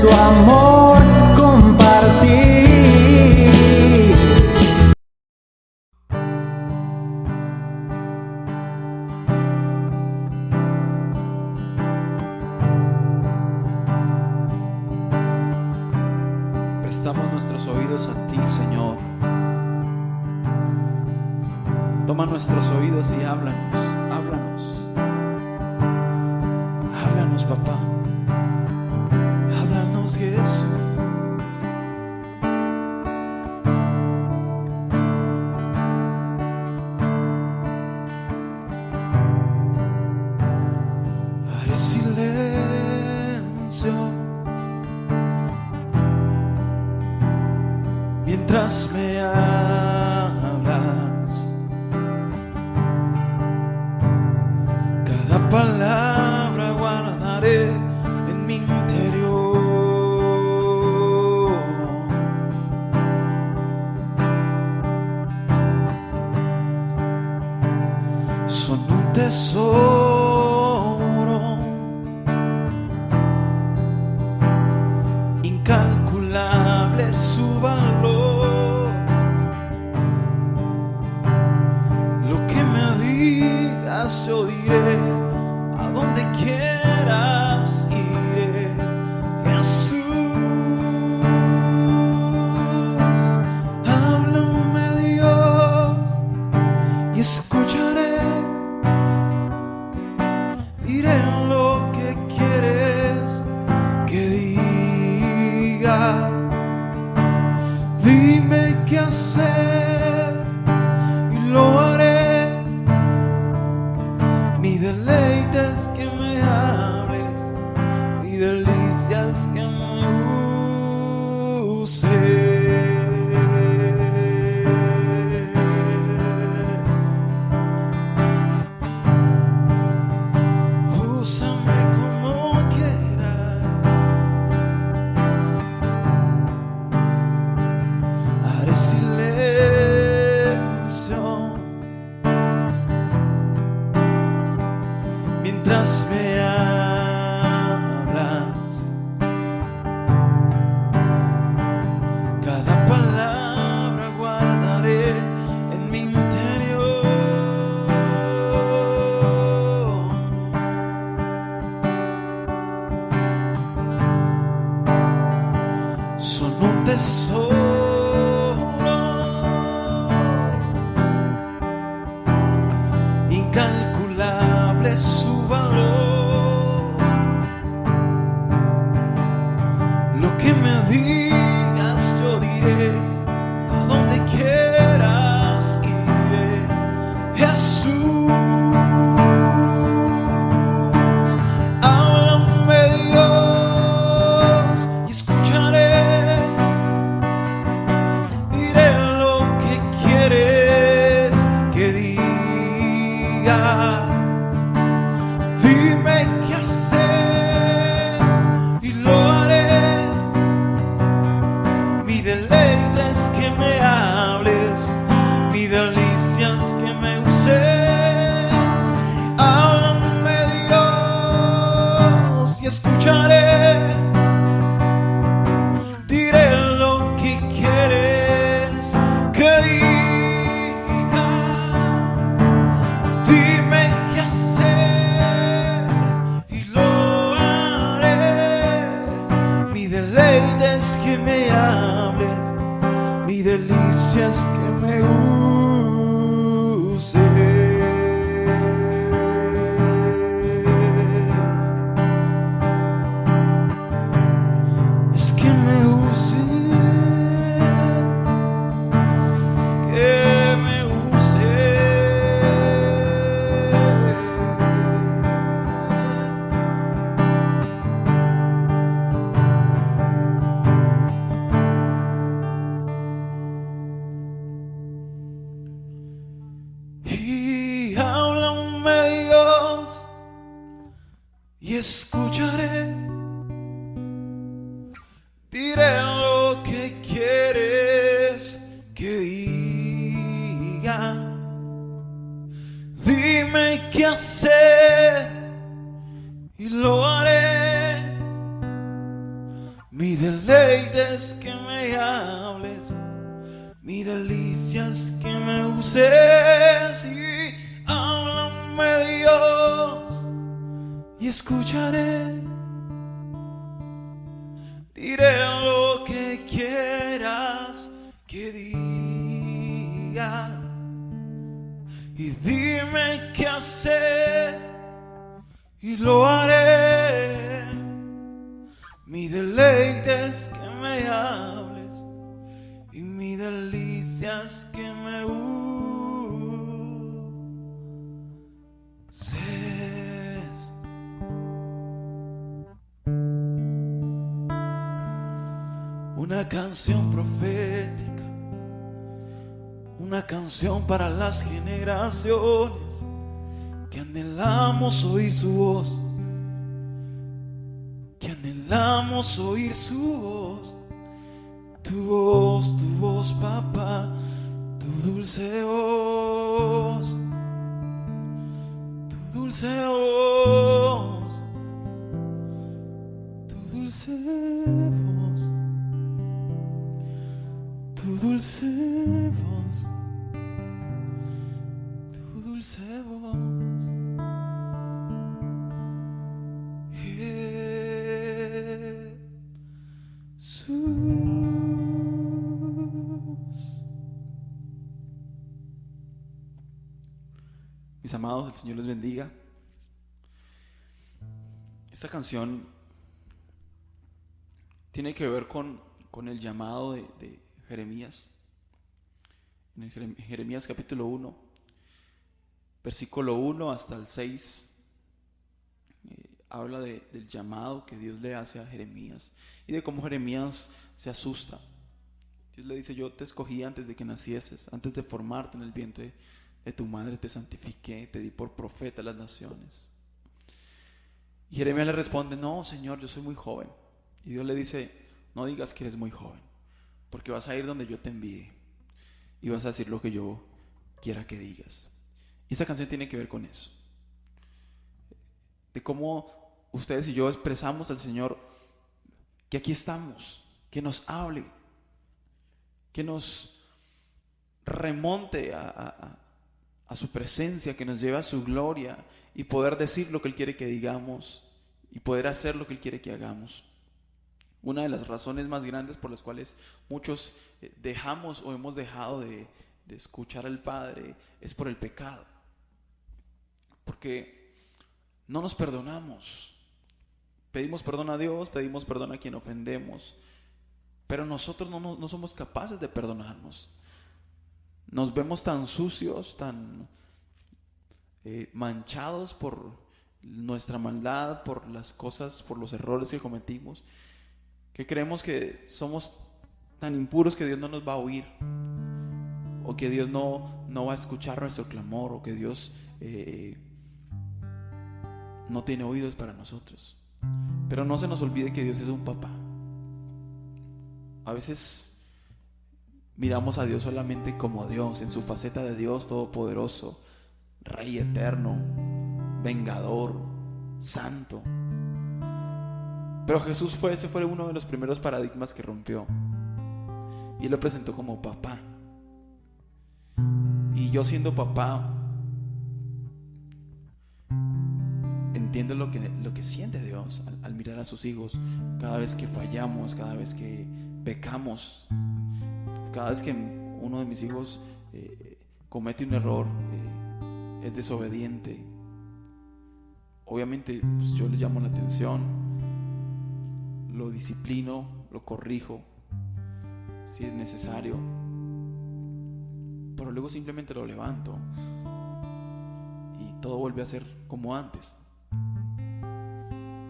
su amor compartir. Prestamos nuestros oídos a ti, Señor. Toma nuestros oídos y háblanos, háblanos. Háblanos, papá. Háblanos, Jesús. Haré silencio mientras me hablas. Cada palabra guardaré en mi interior. Son un tesoro incalculable su valor. Lo que me digas yo diré, a donde quieras iré, Jesús. Háblame, Dios, y escucharé. Diré lo que quieres que diga. Dime qué hacer y lo haré. Mi deleite es que me hables, mi delicia es que me uses. Úsame como quieras. Haré silencio mientras me hablas. Cada palabra guardaré en mi interior. Son un tesoro incalculable su valor. Lo que me digas yo diré, a donde quieras iré, Jesús. Háblame, Dios, y escucharé. Diré lo que quieres que diga. Dime qué hacer y lo haré. Mi deleite es que me hables, mi delicia es que me uses. Háblame, Dios, y escucharé. Diré lo que quieres que diga. Dime qué hacer y lo haré. Mi deleite es que me hables, mi delicia es que me uses. Es que me uses, que me y háblame, Dios, y escucharé. Diré lo que quieres que diga. Dime qué hacer y lo haré. Mi deleite es que me hables, mi delicia es que me uses, y háblame, Dios, y escucharé. Diré lo que quieras que diga, y dime qué hacer y lo haré. Mi deleite es que me hables y mi delicia es que me uses. Una canción profética, una canción para las generaciones que anhelamos oír su voz, que anhelamos oír su voz, tu voz, papá, tu dulce voz, tu dulce voz, tu dulce voz, tu dulce voz, tu dulce voz. Mis amados, el Señor les bendiga. Esta canción tiene que ver con el llamado de Jeremías. En el Jeremías capítulo 1, versículo 1 hasta el 6, habla del llamado que Dios le hace a Jeremías y de cómo Jeremías se asusta. Dios le dice: yo te escogí antes de que nacieses, antes de formarte en el vientre de tu madre te santifiqué, te di por profeta a las naciones. Y Jeremías le responde: no, Señor, yo soy muy joven. Y Dios le dice: no digas que eres muy joven, porque vas a ir donde yo te envíe y vas a decir lo que yo quiera que digas. Y esta canción tiene que ver con eso, de cómo ustedes y yo expresamos al Señor que aquí estamos, que nos hable, que nos remonte a su presencia, que nos lleve a su gloria y poder decir lo que Él quiere que digamos y poder hacer lo que Él quiere que hagamos. Una de las razones más grandes por las cuales muchos dejamos o hemos dejado de escuchar al Padre es por el pecado, porque no nos perdonamos. Pedimos perdón a Dios, pedimos perdón a quien ofendemos, pero nosotros no somos capaces de perdonarnos. Nos vemos tan sucios, tan manchados por nuestra maldad, por las cosas, por los errores que cometimos, que creemos que somos tan impuros que Dios no nos va a oír, o que Dios no va a escuchar nuestro clamor, o que Dios no tiene oídos para nosotros. Pero no se nos olvide que Dios es un papá. A veces miramos a Dios solamente como Dios, en su faceta de Dios todopoderoso, Rey eterno, vengador, santo. Pero Jesús ese fue uno de los primeros paradigmas que rompió, y Él lo presentó como papá. Y yo, siendo papá, entiendo lo que siente Dios al mirar a sus hijos cada vez que fallamos, cada vez que pecamos, cada vez que uno de mis hijos comete un error, es desobediente. Obviamente, pues, yo le llamo la atención, lo disciplino, lo corrijo si es necesario, pero luego simplemente lo levanto y todo vuelve a ser como antes.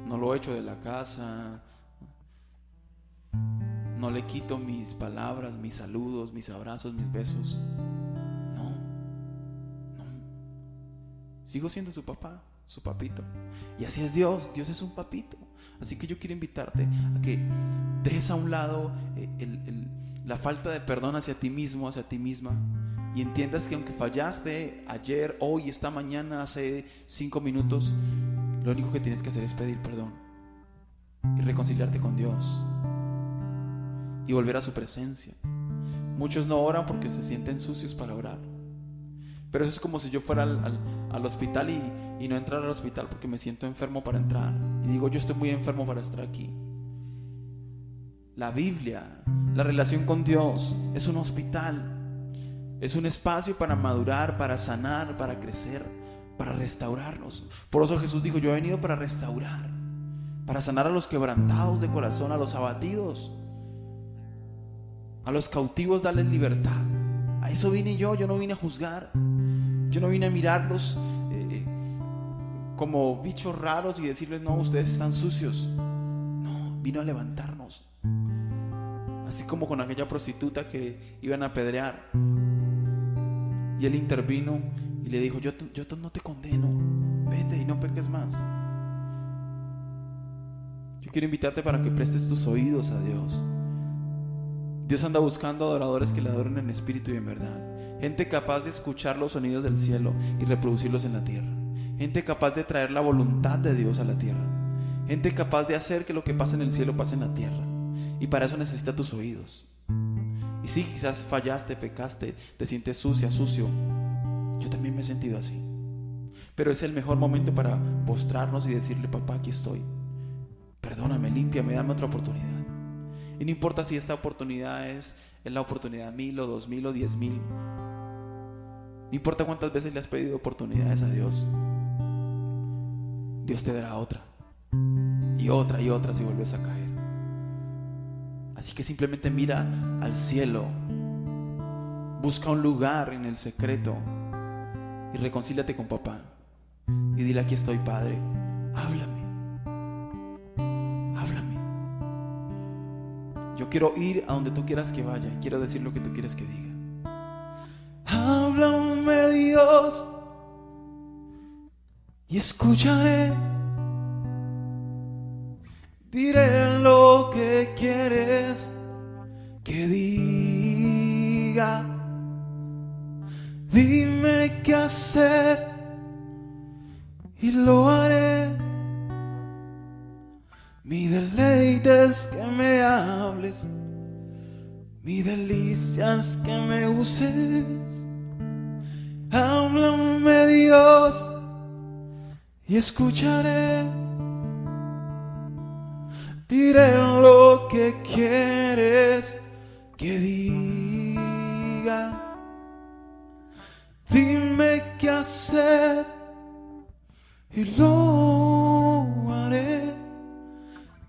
No lo echo de la casa, no le quito mis palabras, mis saludos, mis abrazos, mis besos. No. Sigo siendo su papá, su papito. Y así es Dios. Dios es un papito. Así que yo quiero invitarte a que dejes a un lado la falta de perdón hacia ti mismo, hacia ti misma, y entiendas que aunque fallaste ayer, hoy, esta mañana, hace 5 minutos, lo único que tienes que hacer es pedir perdón y reconciliarte con Dios. y volver a su presencia. Muchos no oran porque se sienten sucios para orar. Pero eso es como si yo fuera al hospital y no entrar al hospital porque me siento enfermo para entrar. Y digo, yo estoy muy enfermo para estar aquí. La Biblia, la relación con Dios es un hospital. Es un espacio para madurar, para sanar, para crecer, para restaurarnos. Por eso Jesús dijo, yo he venido para restaurar, para sanar a los quebrantados de corazón, a los abatidos, a los cautivos darles libertad. A eso vine yo no vine a juzgar. Yo no vine a mirarlos como bichos raros y decirles, no, ustedes están sucios. No, vino a levantarnos. Así como con aquella prostituta que iban a apedrear. Y él intervino y le dijo, yo no te condeno, vete y no peques más. Yo quiero invitarte para que prestes tus oídos a Dios. Dios anda buscando adoradores que le adoren en espíritu y en verdad. Gente capaz de escuchar los sonidos del cielo y reproducirlos en la tierra. Gente capaz de traer la voluntad de Dios a la tierra. Gente capaz de hacer que lo que pasa en el cielo pase en la tierra. Y para eso necesita tus oídos. Y sí, quizás fallaste, pecaste, te sientes sucia, sucio. Yo también me he sentido así. Pero es el mejor momento para postrarnos y decirle, papá, aquí estoy. Perdóname, límpiame, dame otra oportunidad. Y no importa si esta oportunidad es la oportunidad 1000 o 2000 o 10,000. No importa cuántas veces le has pedido oportunidades a Dios. Dios te dará otra. Y otra y otra si vuelves a caer. Así que simplemente mira al cielo. Busca un lugar en el secreto. Y reconcíliate con papá. Y dile, aquí estoy, Padre. Háblame. Háblame. Yo quiero ir a donde tú quieras que vaya. Y quiero decir lo que tú quieres que diga. Háblame, Dios, y escucharé. Diré lo que quieres que diga. Dime qué hacer y lo haré. Mi deleite es que me hables. Mi delicia es que me uses. Háblame, Dios, y escucharé. Diré lo que quieres que diga. Dime qué hacer y lo haré.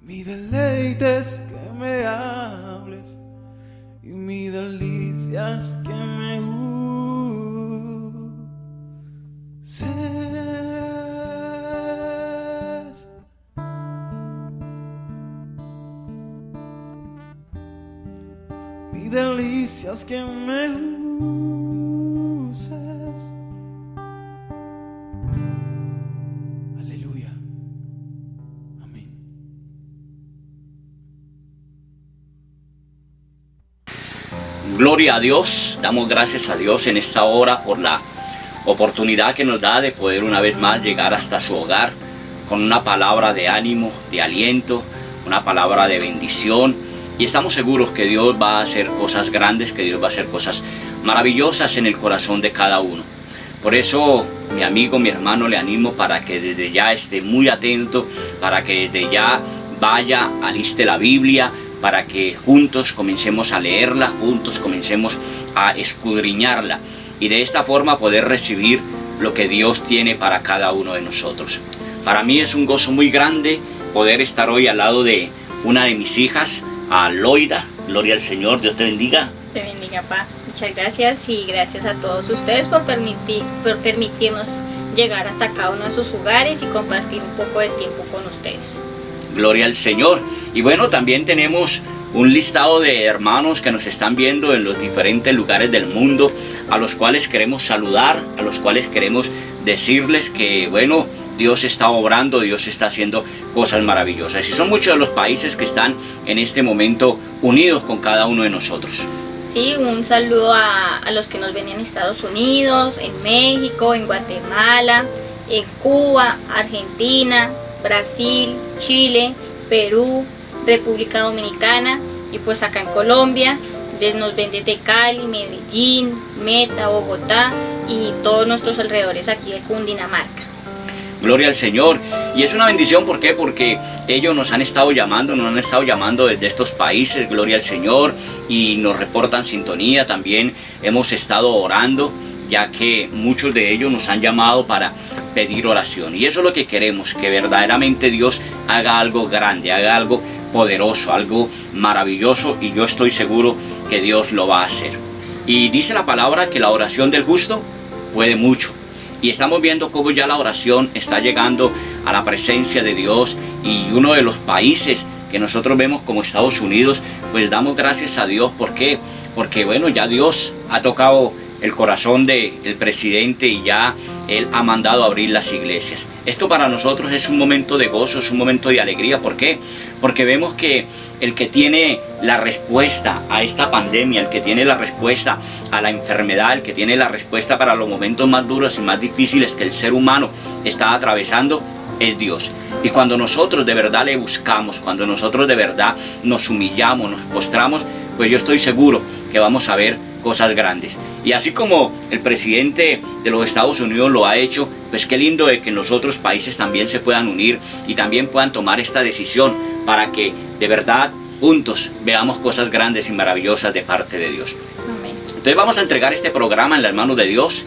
Mi deleite es que me hables. Y mi delicia es que me uses. Mi delicia es que me uses. Aleluya. Amén. Gloria a Dios, damos gracias a Dios en esta hora por la oportunidad que nos da de poder una vez más llegar hasta su hogar con una palabra de ánimo, de aliento, una palabra de bendición, y estamos seguros que Dios va a hacer cosas grandes, que Dios va a hacer cosas maravillosas en el corazón de cada uno. Por eso, mi amigo, mi hermano, le animo para que desde ya esté muy atento, para que desde ya vaya, aliste la Biblia, para que juntos comencemos a leerla, juntos comencemos a escudriñarla y de esta forma poder recibir lo que Dios tiene para cada uno de nosotros. Para mí es un gozo muy grande poder estar hoy al lado de una de mis hijas, a Loida. Gloria al Señor, Dios te bendiga. Te bendiga, papá. Muchas gracias y gracias a todos ustedes por permitirnos llegar hasta cada uno de sus hogares y compartir un poco de tiempo con ustedes. Gloria al Señor. Y bueno, también tenemos un listado de hermanos que nos están viendo en los diferentes lugares del mundo, a los cuales queremos saludar, a los cuales queremos decirles que, bueno, Dios está obrando, Dios está haciendo cosas maravillosas. Y son muchos de los países que están en este momento unidos con cada uno de nosotros. Sí, un saludo a los que nos ven en Estados Unidos, en México, en Guatemala, en Cuba, Argentina, Brasil, Chile, Perú, República Dominicana Y pues acá en Colombia nos ven desde Cali, Medellín, Meta, Bogotá y todos nuestros alrededores aquí de Cundinamarca. Gloria al Señor. Y es una bendición, ¿por qué? Porque ellos nos han estado llamando desde estos países, gloria al Señor, y nos reportan sintonía. También hemos estado orando, ya que muchos de ellos nos han llamado para pedir oración. Y eso es lo que queremos, que verdaderamente Dios haga algo grande, haga algo poderoso, algo maravilloso, y yo estoy seguro que Dios lo va a hacer. Y dice la palabra que la oración del justo puede mucho. Y estamos viendo cómo ya la oración está llegando a la presencia de Dios, y uno de los países que nosotros vemos como Estados Unidos, pues damos gracias a Dios. ¿Por qué? Porque bueno, ya Dios ha tocado el corazón del presidente y ya Él ha mandado a abrir las iglesias. Esto para nosotros es un momento de gozo, es un momento de alegría. ¿Por qué? Porque vemos que el que tiene la respuesta a esta pandemia, el que tiene la respuesta a la enfermedad, el que tiene la respuesta para los momentos más duros y más difíciles que el ser humano está atravesando, es Dios. Y cuando nosotros de verdad le buscamos, cuando nosotros de verdad nos humillamos, nos postramos, pues yo estoy seguro que vamos a ver cosas grandes. Y así como el presidente de los Estados Unidos lo ha hecho, pues qué lindo de que los otros países también se puedan unir y también puedan tomar esta decisión para que de verdad juntos veamos cosas grandes y maravillosas de parte de Dios. Amén. Entonces vamos a entregar este programa en las manos de Dios,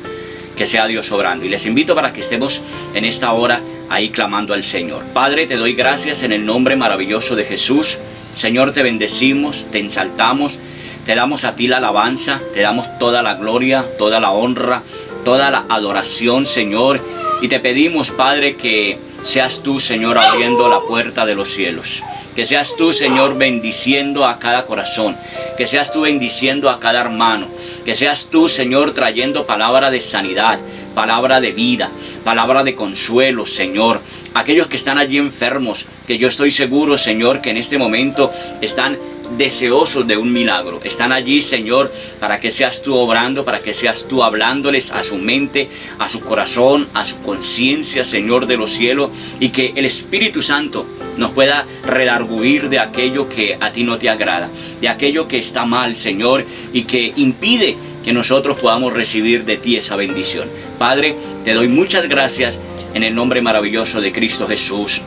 que sea Dios obrando. Y les invito para que estemos en esta hora ahí clamando al Señor. Padre, te doy gracias en el nombre maravilloso de Jesús. Señor, te bendecimos, te exaltamos, te damos a ti la alabanza, te damos toda la gloria, toda la honra, toda la adoración, Señor. Y te pedimos, Padre, que seas tú, Señor, abriendo la puerta de los cielos. Que seas tú, Señor, bendiciendo a cada corazón. Que seas tú bendiciendo a cada hermano. Que seas tú, Señor, trayendo palabra de sanidad, palabra de vida, palabra de consuelo, Señor. Aquellos que están allí enfermos, que yo estoy seguro, Señor, que en este momento están deseosos de un milagro. Están allí, Señor, para que seas tú obrando, para que seas tú hablándoles a su mente, a su corazón, a su conciencia, Señor de los cielos, y que el Espíritu Santo nos pueda redarguir de aquello que a ti no te agrada, de aquello que está mal, Señor, y que impide que nosotros podamos recibir de ti esa bendición. Padre, te doy muchas gracias en el nombre maravilloso de Cristo Jesús.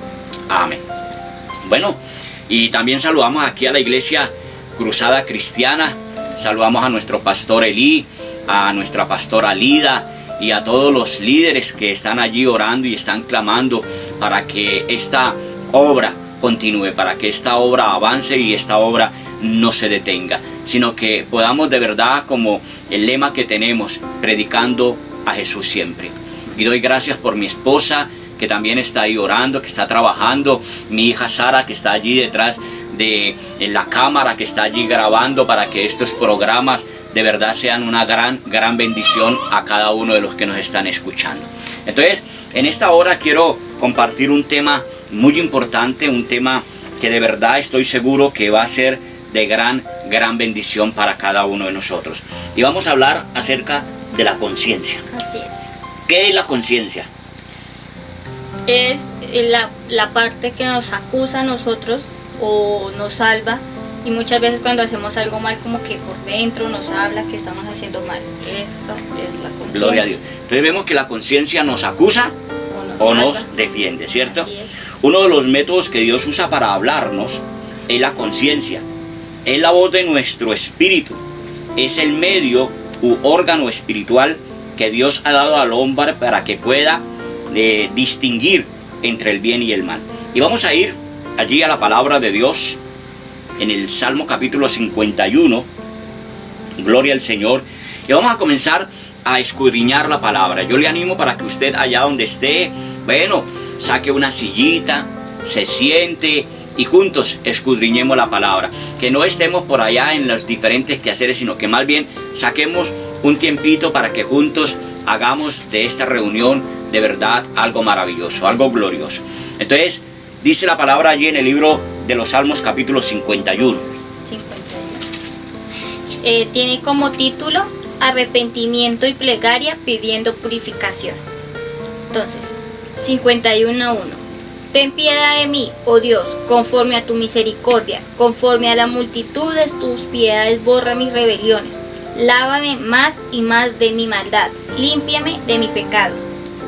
Amén. Bueno, y también saludamos aquí a la Iglesia Cruzada Cristiana. Saludamos a nuestro pastor Elí, a nuestra pastora Lida y a todos los líderes que están allí orando y están clamando para que esta obra continúe, para que esta obra avance y esta obra no se detenga, sino que podamos de verdad, como el lema que tenemos, predicando a Jesús siempre. Y doy gracias por mi esposa, que también está ahí orando, que está trabajando, mi hija Sara, que está allí detrás de la cámara, que está allí grabando para que estos programas de verdad sean una gran bendición a cada uno de los que nos están escuchando. Entonces, en esta hora quiero compartir un tema muy importante, un tema que de verdad estoy seguro que va a ser de gran bendición para cada uno de nosotros. Y vamos a hablar acerca de la conciencia. Así es. ¿Qué es la conciencia? Es la parte que nos acusa a nosotros o nos salva, y muchas veces cuando hacemos algo mal, como que por dentro nos habla que estamos haciendo mal. Eso es la conciencia. Gloria a Dios. Entonces vemos que la conciencia nos acusa o nos defiende, ¿cierto? Así es. Uno de los métodos que Dios usa para hablarnos es la conciencia. Es la voz de nuestro espíritu. Es el medio u órgano espiritual que Dios ha dado al hombre para que pueda distinguir entre el bien y el mal. Y vamos a ir allí a la palabra de Dios en el Salmo capítulo 51. Gloria al Señor. Y vamos a comenzar a escudriñar la palabra. Yo le animo para que usted allá donde esté, bueno, saque una sillita, se siente y juntos escudriñemos la palabra. Que no estemos por allá en los diferentes quehaceres, sino que más bien saquemos un tiempito para que juntos hagamos de esta reunión de verdad algo maravilloso, algo glorioso. Entonces, dice la palabra allí en el libro de los Salmos capítulo 51. Tiene como título Arrepentimiento y plegaria pidiendo purificación. Entonces, 51:1. Ten piedad de mí, oh Dios, conforme a tu misericordia, conforme a la multitud de tus piedades borra mis rebeliones. Lávame más y más de mi maldad, límpiame de mi pecado,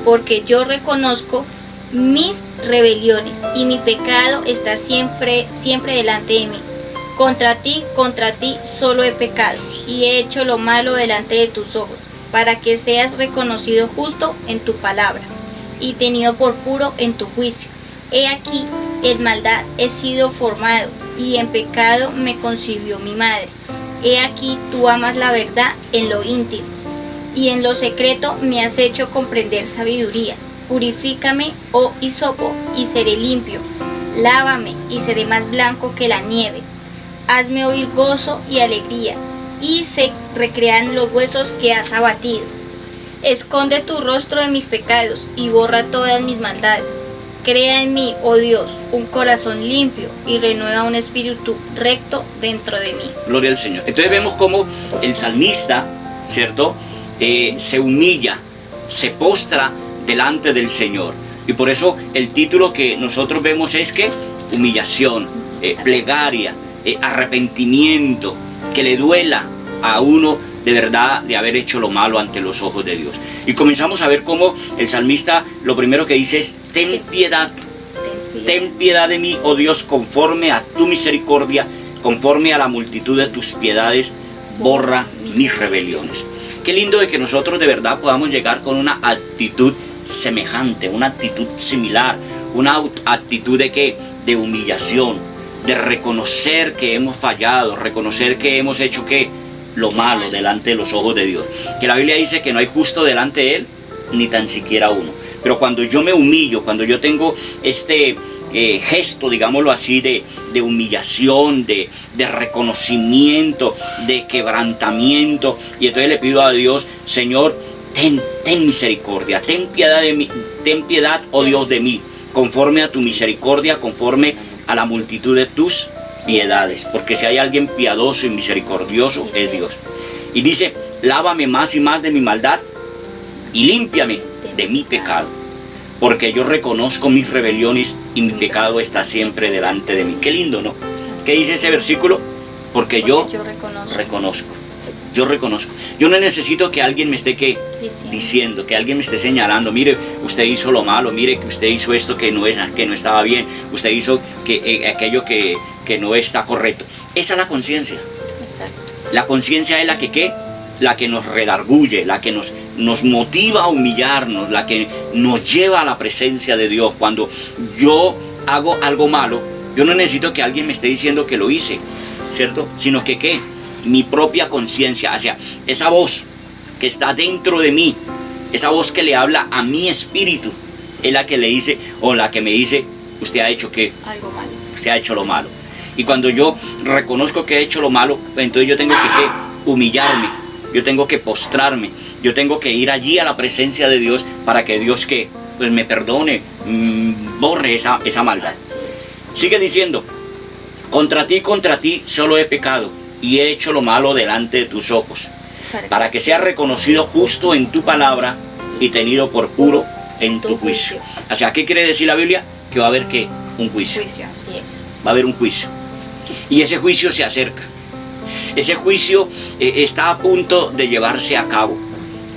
porque yo reconozco mis rebeliones y mi pecado está siempre delante de mí. Contra ti solo he pecado y he hecho lo malo delante de tus ojos, para que seas reconocido justo en tu palabra y tenido por puro en tu juicio. He aquí, en maldad he sido formado y en pecado me concibió mi madre. He aquí, tú amas la verdad en lo íntimo y en lo secreto me has hecho comprender sabiduría. Purifícame, oh hisopo, y seré limpio. Lávame y seré más blanco que la nieve. Hazme oír gozo y alegría, y se recrean los huesos que has abatido. Esconde tu rostro de mis pecados y borra todas mis maldades. Crea en mí, oh Dios, un corazón limpio y renueva un espíritu recto dentro de mí. Gloria al Señor. Entonces vemos cómo el salmista, ¿cierto? Se humilla, se postra delante del Señor. Y por eso el título que nosotros vemos es que humillación, plegaria, arrepentimiento, que le duela a uno de verdad de haber hecho lo malo ante los ojos de Dios. Y comenzamos a ver cómo el salmista lo primero que dice es: ten piedad de mí, oh Dios, conforme a tu misericordia, conforme a la multitud de tus piedades, borra mis rebeliones. Qué lindo de que nosotros de verdad podamos llegar con una actitud semejante, una actitud similar, una actitud de ¿qué? De humillación, de reconocer que hemos fallado, reconocer que hemos hecho ¿qué? Lo malo delante de los ojos de Dios. Que la Biblia dice que no hay justo delante de Él, ni tan siquiera uno. Pero cuando yo me humillo, cuando yo tengo este gesto, digámoslo así, de humillación, de reconocimiento, de quebrantamiento, y entonces le pido a Dios: Señor, ten misericordia, ten piedad de mí, ten piedad, oh Dios, de mí, conforme a tu misericordia, conforme a la multitud de tus piedades, porque si hay alguien piadoso y misericordioso es Dios. Y dice: lávame más y más de mi maldad y límpiame de mi pecado, porque yo reconozco mis rebeliones y mi pecado está siempre delante de mí. Qué lindo, ¿no? ¿Qué dice ese versículo? Porque yo reconozco. Yo reconozco. Yo no necesito que alguien me esté diciendo, que alguien me esté señalando: mire, usted hizo lo malo, mire que usted hizo esto que no estaba bien, usted hizo aquello que no está correcto. Esa es la conciencia. La conciencia es la que la que nos redarguye, la que nos motiva a humillarnos, la que nos lleva a la presencia de Dios. Cuando yo hago algo malo, yo no necesito que alguien me esté diciendo que lo hice, ¿cierto? Sino que mi propia conciencia, o sea, esa voz que está dentro de mí, esa voz que le habla a mi espíritu, es la que le dice, o la que me dice: usted ha hecho algo malo. Usted ha hecho lo malo. Y cuando yo reconozco que he hecho lo malo, entonces yo tengo que humillarme, yo tengo que postrarme, yo tengo que ir allí a la presencia de Dios para que Dios pues me perdone, borre esa maldad. Sigue diciendo: contra ti solo he pecado y he hecho lo malo delante de tus ojos, para que sea reconocido justo en tu palabra y tenido por puro en tu juicio. O sea, ¿qué quiere decir la Biblia? Que va a haber un juicio. Así es. Va a haber un juicio. Y ese juicio se acerca. Ese juicio está a punto de llevarse a cabo.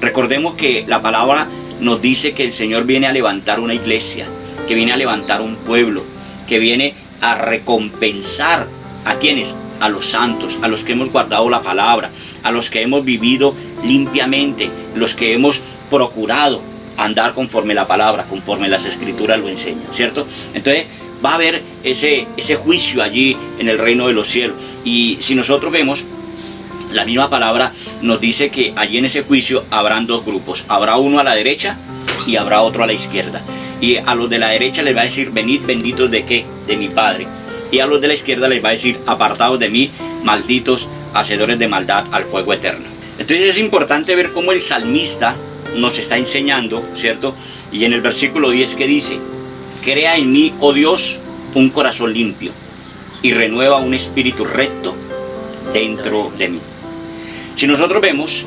Recordemos que la palabra nos dice que el Señor viene a levantar una iglesia, que viene a levantar un pueblo, que viene a recompensar ¿a quiénes? A los santos, a los que hemos guardado la palabra, a los que hemos vivido limpiamente, los que hemos procurado andar conforme la palabra, conforme las escrituras lo enseñan, ¿cierto? Entonces va a haber ese juicio allí en el reino de los cielos. Y si nosotros vemos, la misma palabra nos dice que allí en ese juicio habrán dos grupos: habrá uno a la derecha y habrá otro a la izquierda. Y a los de la derecha les va a decir: venid benditos de ¿qué? De mi Padre. Y a los de la izquierda les va a decir: apartados de mí, malditos, hacedores de maldad, al fuego eterno. Entonces es importante ver cómo el salmista nos está enseñando, ¿cierto? Y en el versículo 10 que dice: crea en mí, oh Dios, un corazón limpio y renueva un espíritu recto dentro de mí. Si nosotros vemos,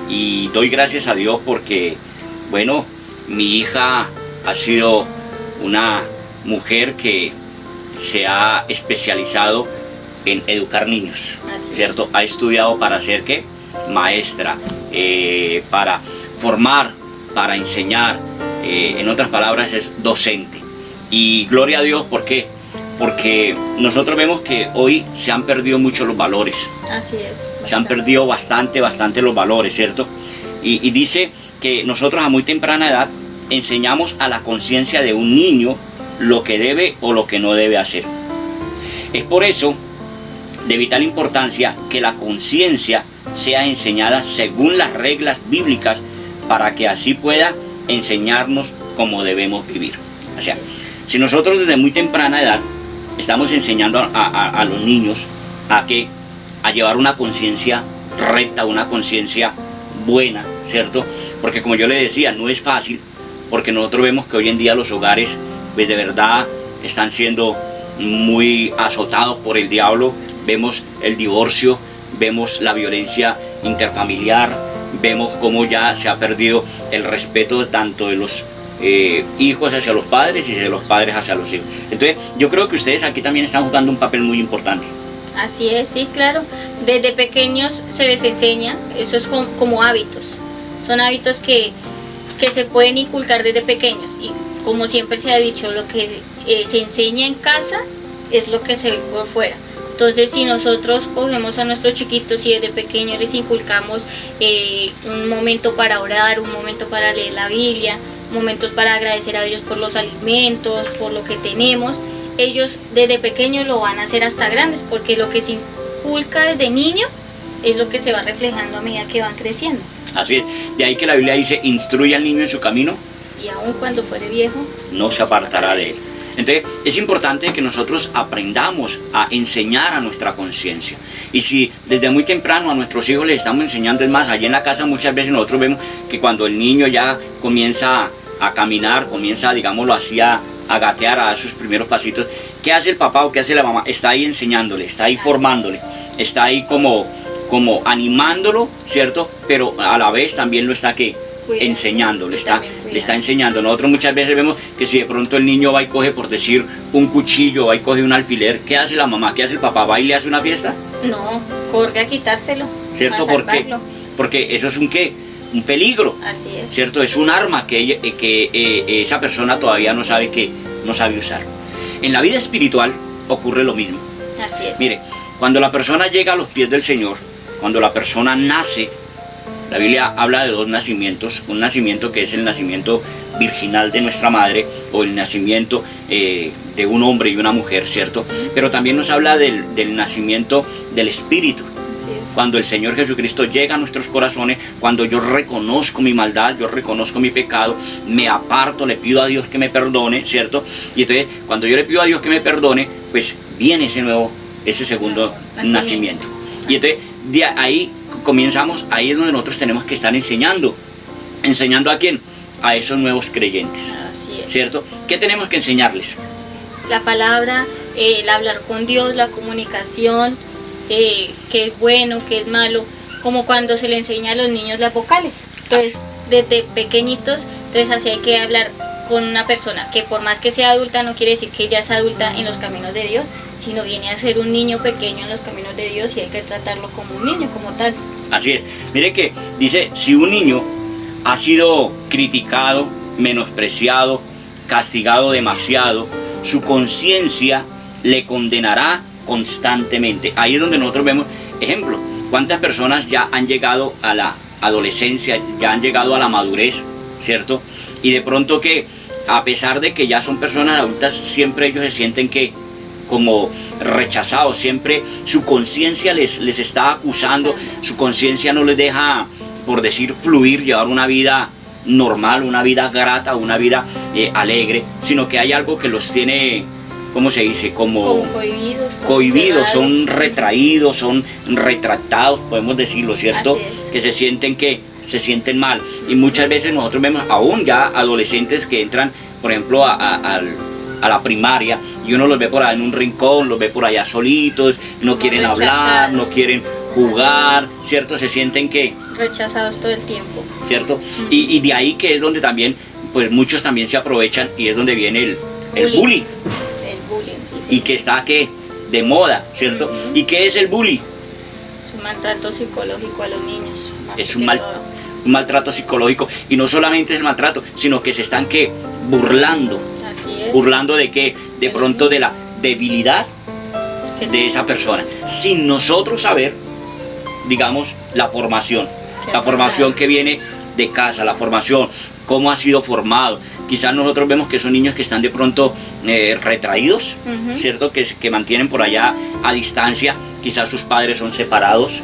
y doy gracias a Dios porque, bueno, mi hija ha sido una mujer que se ha especializado en educar niños, Así ¿cierto? es. Ha estudiado para ser, ¿qué? Maestra, para formar, para enseñar, en otras palabras es docente. Y gloria a Dios, ¿por qué? Porque nosotros vemos que hoy se han perdido mucho los valores, Así es. se han perdido bastante los valores, ¿cierto? Y dice que nosotros a muy temprana edad enseñamos a la conciencia de un niño lo que debe o lo que no debe hacer. Es por eso de vital importancia que la conciencia sea enseñada según las reglas bíblicas para que así pueda enseñarnos cómo debemos vivir. O sea, si nosotros desde muy temprana edad estamos enseñando a los niños a llevar una conciencia recta, una conciencia buena, ¿cierto? Porque como yo le decía, no es fácil, porque nosotros vemos que hoy en día los hogares, pues de verdad, están siendo muy azotados por el diablo. Vemos el divorcio, vemos la violencia interfamiliar, vemos cómo ya se ha perdido el respeto tanto de los hijos hacia los padres y de los padres hacia los hijos. Entonces yo creo que ustedes aquí también están jugando un papel muy importante. Así es, sí, claro. Desde pequeños se les enseña, eso es como hábitos. Son hábitos que se pueden inculcar desde pequeños. Y como siempre se ha dicho, lo que se enseña en casa es lo que se ve por fuera. Entonces, si nosotros cogemos a nuestros chiquitos y desde pequeños les inculcamos un momento para orar, un momento para leer la Biblia, momentos para agradecer a Dios por los alimentos, por lo que tenemos, ellos desde pequeños lo van a hacer hasta grandes, porque lo que se inculca desde niño es lo que se va reflejando a medida que van creciendo. Así es, de ahí que la Biblia dice, instruye al niño en su camino, Y aun cuando fuere viejo, no se apartará de él. Entonces es importante que nosotros aprendamos a enseñar a nuestra conciencia. Y si desde muy temprano a nuestros hijos les estamos enseñando, es más, allí en la casa muchas veces nosotros vemos que cuando el niño ya comienza a caminar, comienza, digámoslo así, a gatear, a dar sus primeros pasitos, ¿qué hace el papá o qué hace la mamá? Está ahí enseñándole, está ahí formándole, está ahí como animándolo, ¿cierto? Pero a la vez también lo está enseñando, le está enseñando. Nosotros muchas veces vemos que si de pronto el niño va y coge, por decir, un cuchillo, va y coge un alfiler, ¿qué hace la mamá? ¿Qué hace el papá? ¿Va y le hace una fiesta? no, corre a quitárselo, ¿Cierto? a salvarlo. Porque eso es un peligro, Así es. ¿cierto? Es un arma que esa persona todavía no sabe usar. En la vida espiritual ocurre lo mismo. Así es. Mire, cuando la persona llega a los pies del Señor, cuando la persona nace, la Biblia habla de dos nacimientos, un nacimiento que es el nacimiento virginal de nuestra madre, o el nacimiento de un hombre y una mujer, ¿cierto? Pero también nos habla del nacimiento del Espíritu. Así es. Cuando el Señor Jesucristo llega a nuestros corazones, cuando yo reconozco mi maldad, yo reconozco mi pecado, me aparto, le pido a Dios que me perdone, ¿cierto? Y entonces, cuando yo le pido a Dios que me perdone, pues viene ese segundo nacimiento. Y entonces, de ahí comenzamos, ahí es donde nosotros tenemos que estar enseñando. ¿Enseñando a quién? A esos nuevos creyentes, Así es. ¿cierto? ¿Qué tenemos que enseñarles? La palabra, el hablar con Dios, la comunicación, qué es bueno, qué es malo, como cuando se le enseña a los niños las vocales. Entonces, desde pequeñitos, entonces así hay que hablar con una persona que por más que sea adulta no quiere decir que ya es adulta en los caminos de Dios, sino viene a ser un niño pequeño en los caminos de Dios y hay que tratarlo como un niño, como tal. Así es. Mire que dice, si un niño ha sido criticado, menospreciado, castigado demasiado, su conciencia le condenará constantemente. Ahí es donde nosotros vemos, ejemplo, cuántas personas ya han llegado a la adolescencia, ya han llegado a la madurez, ¿cierto? Y de pronto que, a pesar de que ya son personas adultas, siempre ellos se sienten como rechazados, siempre su conciencia les está acusando, su conciencia no les deja, por decir, fluir, llevar una vida normal, una vida grata, una vida alegre, sino que hay algo que los tiene, ¿cómo se dice? Como cohibidos, son retraídos, son retractados, podemos decirlo, ¿cierto? Que se sienten mal. Y muchas veces nosotros vemos aún ya adolescentes que entran, por ejemplo, a la primaria, y uno los ve por allá en un rincón, los ve por allá solitos, no quieren hablar, no quieren jugar, ¿cierto? Se sienten rechazados todo el tiempo, ¿cierto? Y de ahí que es donde también, pues muchos también se aprovechan, y es donde viene el bullying. El bullying, sí. Y que está que de moda, ¿cierto? ¿Y qué es el bullying? Es un maltrato psicológico a los niños. Es un maltrato psicológico, y no solamente es el maltrato, sino que se están que burlando. Así es. Burlando de que de pronto de la debilidad de esa persona, sin nosotros saber, digamos, la formación que viene de casa, la formación, cómo ha sido formado. Quizás nosotros vemos que son niños que están de pronto retraídos, ¿cierto? Que mantienen por allá a distancia, quizás sus padres son separados,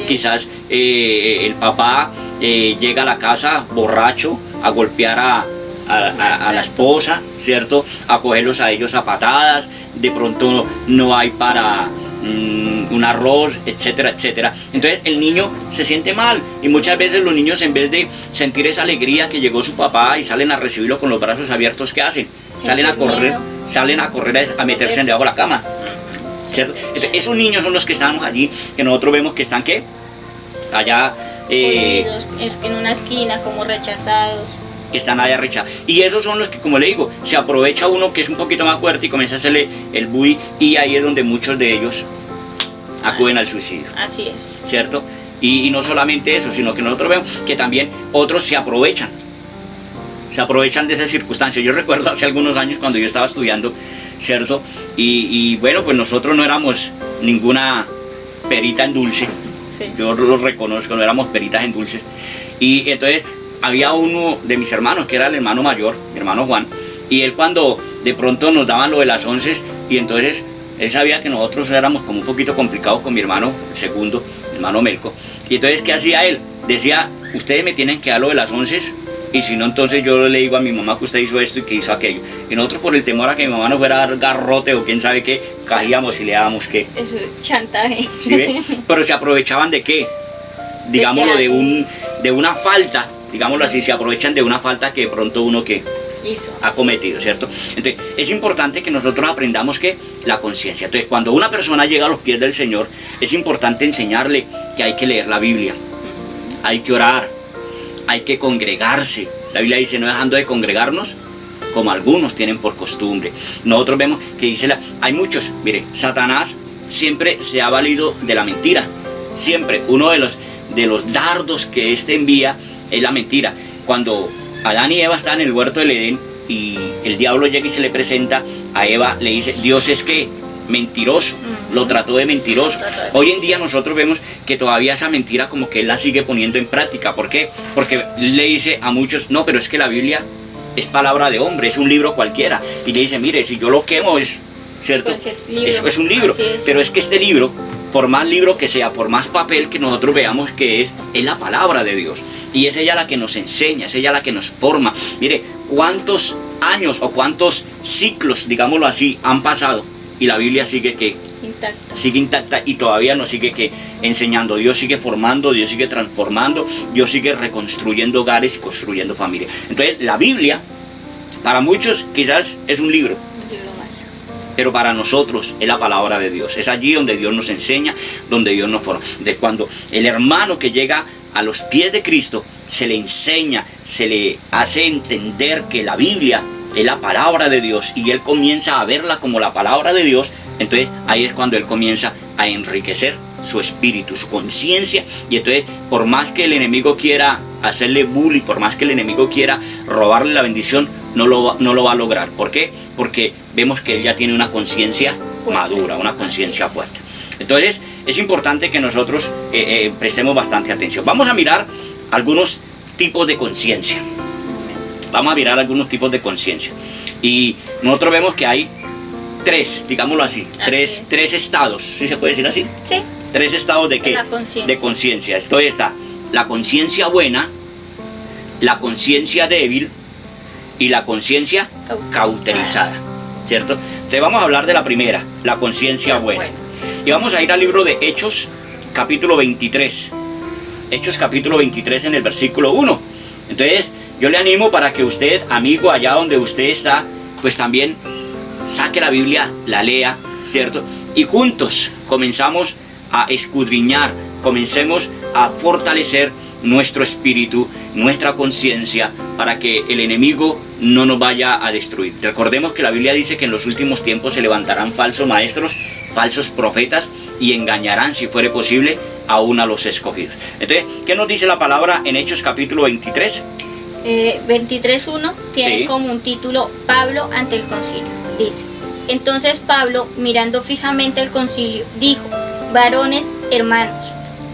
quizás el papá llega a la casa borracho a golpear a la esposa, ¿cierto? A cogerlos a ellos a patadas, de pronto no hay para un arroz, etcétera, etcétera. Entonces el niño se siente mal, y muchas veces los niños, en vez de sentir esa alegría que llegó su papá y salen a recibirlo con los brazos abiertos, ¿qué hacen? Salen a correr a meterse debajo de la cama, ¿cierto? Entonces, esos niños son los que estamos allí, que nosotros vemos que están ¿qué? Allá en una esquina, como rechazados. Están allá rechazados. Y esos son los que, como le digo, se aprovecha uno que es un poquito más fuerte y comienza a hacerle el bullying, y ahí es donde muchos de ellos acuden al suicidio. Así es. ¿Cierto? Y no solamente eso, sino que nosotros vemos que también otros se aprovechan de esa circunstancia. Yo recuerdo hace algunos años cuando yo estaba estudiando, ¿cierto? Y bueno, pues nosotros no éramos ninguna perita en dulce. Sí. Yo lo reconozco, no éramos peritas en dulces. Y entonces había uno de mis hermanos, que era el hermano mayor, mi hermano Juan, y él, cuando de pronto nos daban lo de las 11, y entonces él sabía que nosotros éramos como un poquito complicados con mi hermano segundo, mi hermano Melco, y entonces ¿qué hacía él? Decía, ustedes me tienen que dar lo de las 11, y si no, entonces yo le digo a mi mamá que usted hizo esto y que hizo aquello. Y nosotros, por el temor a que mi mamá nos fuera a dar garrote o quién sabe qué, caíamos y le dábamos qué. Eso es chantaje. ¿Sí ve? Pero se aprovechaban de qué, digámoslo, de una falta, digámoslo así, se aprovechan de una falta que de pronto uno que ha cometido, ¿cierto? Entonces es importante que nosotros aprendamos que la conciencia. Entonces, cuando una persona llega a los pies del Señor, es importante enseñarle que hay que leer la Biblia, hay que orar, hay que congregarse. La Biblia dice, no dejando de congregarnos como algunos tienen por costumbre. Nosotros vemos que dice, hay muchos, mire, Satanás siempre se ha valido de la mentira, siempre. Uno de los dardos que éste envía es la mentira. Cuando Adán y Eva están en el huerto del Edén y el diablo llega y se le presenta a Eva, le dice, Dios es que mentiroso, lo trató de mentiroso. Hoy en día nosotros vemos que todavía esa mentira como que él la sigue poniendo en práctica. ¿Por qué? Porque le dice a muchos, no, pero es que la Biblia es palabra de hombre, es un libro cualquiera. Y le dice, mire, si yo lo quemo es, ¿cierto? Eso es un libro, pero es que este libro, por más libro que sea, por más papel que nosotros veamos que es la palabra de Dios. Y es ella la que nos enseña, es ella la que nos forma. Mire, cuántos años o cuántos ciclos, digámoslo así, han pasado y la Biblia sigue que sigue intacta y todavía nos sigue que enseñando. Dios sigue formando, Dios sigue transformando, Dios sigue reconstruyendo hogares y construyendo familias. Entonces la Biblia para muchos quizás es un libro, pero para nosotros es la palabra de Dios. Es allí donde Dios nos enseña, donde Dios nos forma. De cuando el hermano que llega a los pies de Cristo se le enseña, se le hace entender que la Biblia es la palabra de Dios y él comienza a verla como la palabra de Dios, entonces ahí es cuando él comienza a enriquecer su espíritu, su conciencia. Y entonces, por más que el enemigo quiera hacerle bullying, por más que el enemigo quiera robarle la bendición, no lo va a lograr. ¿Por qué? Porque vemos que él ya tiene una conciencia madura, una conciencia fuerte. Entonces es importante que nosotros prestemos bastante atención. Vamos a mirar algunos tipos de conciencia. Vamos a mirar algunos tipos de conciencia. Y nosotros vemos que hay tres, digámoslo así, tres estados, ¿sí se puede decir así? Sí. Tres estados de qué? De conciencia. Entonces está la conciencia buena, la conciencia débil y la conciencia cauterizada, ¿cierto? Entonces vamos a hablar de la primera, la conciencia buena. Y vamos a ir al libro de Hechos, capítulo 23. Hechos, capítulo 23, en el versículo 1. Entonces yo le animo para que usted, amigo, allá donde usted está, pues también saque la Biblia, la lea, ¿cierto? Y juntos comenzamos a escudriñar, comencemos a fortalecer nuestro espíritu, nuestra conciencia, para que el enemigo no nos vaya a destruir. Recordemos que la Biblia dice que en los últimos tiempos se levantarán falsos maestros, falsos profetas, y engañarán, si fuere posible, aún a los escogidos. Entonces, ¿qué nos dice la palabra en Hechos capítulo 23? 23.1 tiene Sí. como un título Pablo ante el concilio. Dice: entonces Pablo, mirando fijamente el concilio, dijo: varones hermanos,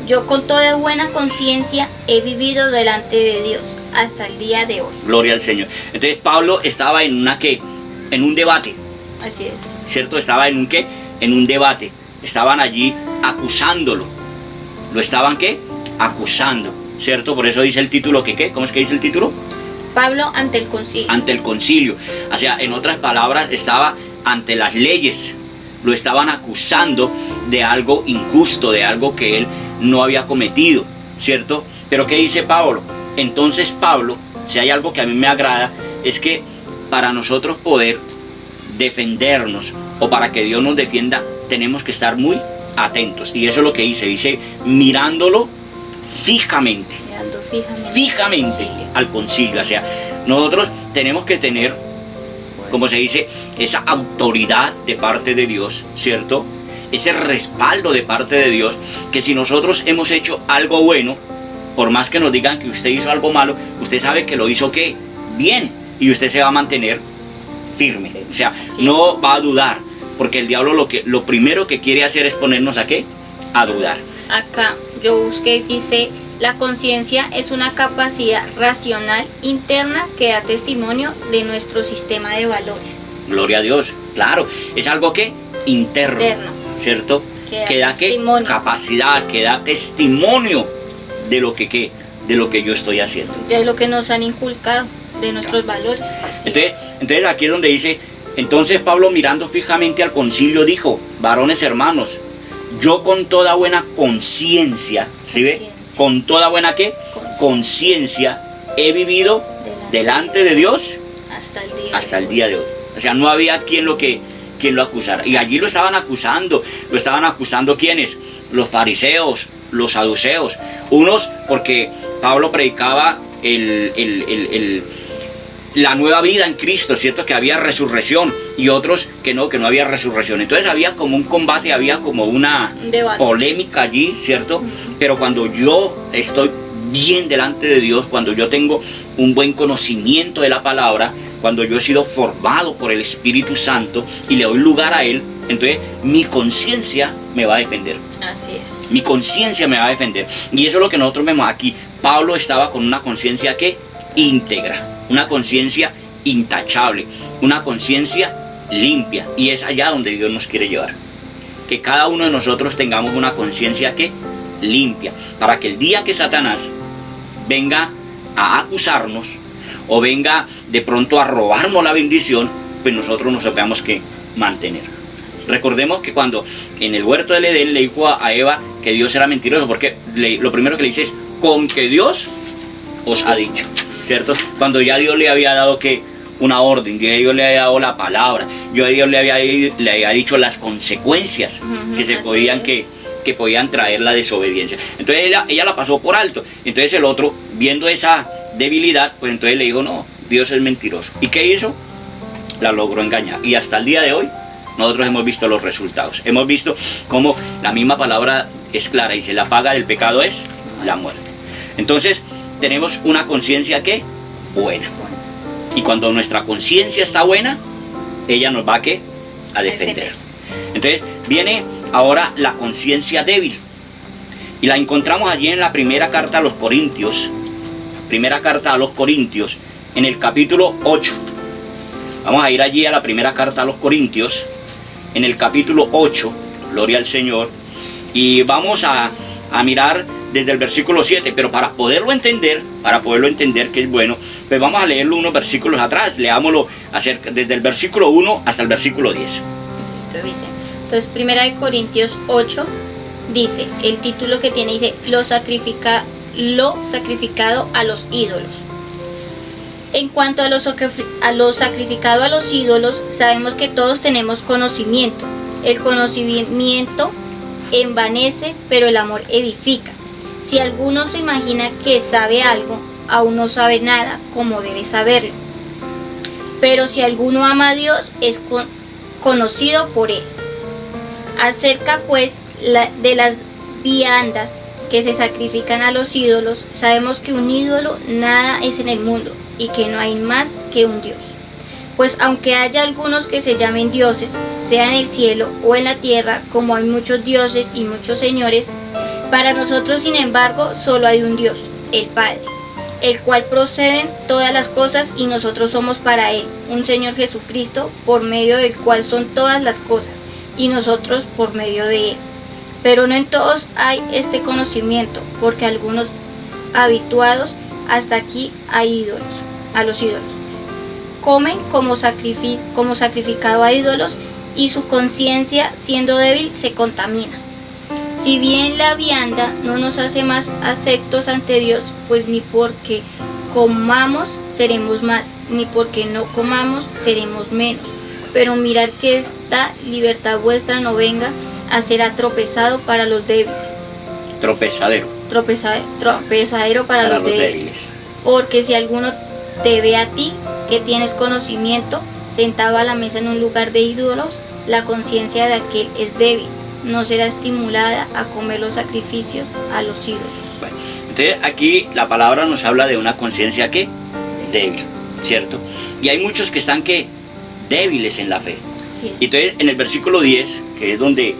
yo con toda buena conciencia he vivido delante de Dios hasta el día de hoy. Gloria al Señor. Entonces Pablo estaba en en un debate, Así es. ¿cierto? Estaba en un debate. Estaban allí acusándolo. Lo estaban acusando, ¿cierto? Por eso dice el título que ¿cómo es que dice el título? Pablo ante el concilio. Ante el concilio. O sea, en otras palabras, estaba ante las leyes. Lo estaban acusando de algo injusto, de algo que él no había cometido, ¿cierto? Pero ¿qué dice Pablo? Entonces Pablo, si hay algo que a mí me agrada, es que para nosotros poder defendernos o para que Dios nos defienda, tenemos que estar muy atentos. Y eso es lo que dice mirándolo fijamente. Mirando fijamente Al concilio. O sea, nosotros tenemos que tener, como se dice, esa autoridad de parte de Dios, ¿cierto? Ese respaldo de parte de Dios, que si nosotros hemos hecho algo bueno, por más que nos digan que usted hizo algo malo, usted sabe que lo hizo bien, y usted se va a mantener firme. O sea, no va a dudar, porque el diablo lo primero que quiere hacer es ponernos a dudar. Acá yo busqué, dice: la conciencia es una capacidad racional interna que da testimonio de nuestro sistema de valores. Gloria a Dios, claro, es algo interno, ¿cierto? Que da capacidad, que da testimonio de lo que yo estoy haciendo. De lo que nos han inculcado, de nuestros valores. Entonces aquí es donde dice: entonces Pablo, mirando fijamente al concilio, dijo: varones hermanos, yo con toda buena conciencia, ¿sí ve? Con toda buena conciencia he vivido delante de Dios hasta el día de hoy. O sea, no había quien lo acusara. Y allí lo estaban acusando. ¿Quiénes? Los fariseos, los saduceos. Unos porque Pablo predicaba la nueva vida en Cristo, ¿cierto? Que había resurrección, y otros que no había resurrección. Entonces había como un combate, había como una polémica allí, ¿cierto? Pero cuando yo estoy bien delante de Dios, cuando yo tengo un buen conocimiento de la palabra, cuando yo he sido formado por el Espíritu Santo y le doy lugar a Él, entonces mi conciencia me va a defender. Así es. Mi conciencia me va a defender. Y eso es lo que nosotros vemos aquí. Pablo estaba con una conciencia íntegra, una conciencia intachable, una conciencia limpia. Y es allá donde Dios nos quiere llevar. Que cada uno de nosotros tengamos una conciencia limpia, para que el día que Satanás venga a acusarnos o venga de pronto a robarnos la bendición, pues nosotros nos sepamos mantener. Recordemos que cuando en el huerto del Edén le dijo a Eva que Dios era mentiroso, porque lo primero que le dice es: con que Dios os ha dicho, ¿cierto? Cuando ya Dios le había dado una orden, Dios le había dado la palabra, Dios le había dicho las consecuencias que se podían que podían traer la desobediencia. Entonces ella la pasó por alto. Entonces el otro, viendo esa debilidad, pues entonces le dijo: no, Dios es mentiroso. ¿Y qué hizo? La logró engañar. Y hasta el día de hoy nosotros hemos visto los resultados. Hemos visto cómo la misma palabra es clara, y la paga del pecado es la muerte. Entonces tenemos una conciencia buena. Y cuando nuestra conciencia está buena, ella nos va a defender. Entonces viene ahora la conciencia débil, y la encontramos allí en la primera carta a los Corintios, en el capítulo 8. Vamos a ir allí a la primera carta a los Corintios, en el capítulo 8, gloria al Señor, y vamos a mirar desde el versículo 7, pero para poderlo entender, que es bueno, pues vamos a leerlo unos versículos atrás. Leámoslo desde el versículo 1 hasta el versículo 10. Esto dice: entonces, 1 Corintios 8 dice, el título que tiene dice: lo sacrificado a los ídolos. En cuanto a lo sacrificado a los ídolos, sabemos que todos tenemos conocimiento. El conocimiento envanece, pero el amor edifica. Si alguno se imagina que sabe algo, aún no sabe nada como debe saberlo. Pero si alguno ama a Dios, es conocido por él. Acerca pues de las viandas que se sacrifican a los ídolos, sabemos que un ídolo nada es en el mundo y que no hay más que un Dios. Pues aunque haya algunos que se llamen dioses, sea en el cielo o en la tierra, como hay muchos dioses y muchos señores, para nosotros, sin embargo, solo hay un Dios, el Padre, el cual proceden todas las cosas y nosotros somos para Él, un Señor Jesucristo, por medio del cual son todas las cosas, y nosotros por medio de Él. Pero no en todos hay este conocimiento, porque algunos habituados hasta aquí a los ídolos, comen como sacrificado a ídolos, y su conciencia, siendo débil, se contamina. Si bien la vianda no nos hace más aceptos ante Dios, pues ni porque comamos seremos más, ni porque no comamos seremos menos. Pero mirad que esta libertad vuestra no venga a ser tropezado para los débiles. Tropezadero Para los débiles. Porque si alguno te ve a ti, que tienes conocimiento, sentado a la mesa en un lugar de ídolos, la conciencia de aquel es débil, no será estimulada a comer los sacrificios a los ídolos. Bueno, entonces aquí la palabra nos habla de una conciencia que débil, ¿cierto? Y hay muchos que están débiles en la fe. Sí. Entonces en el versículo 10, que es donde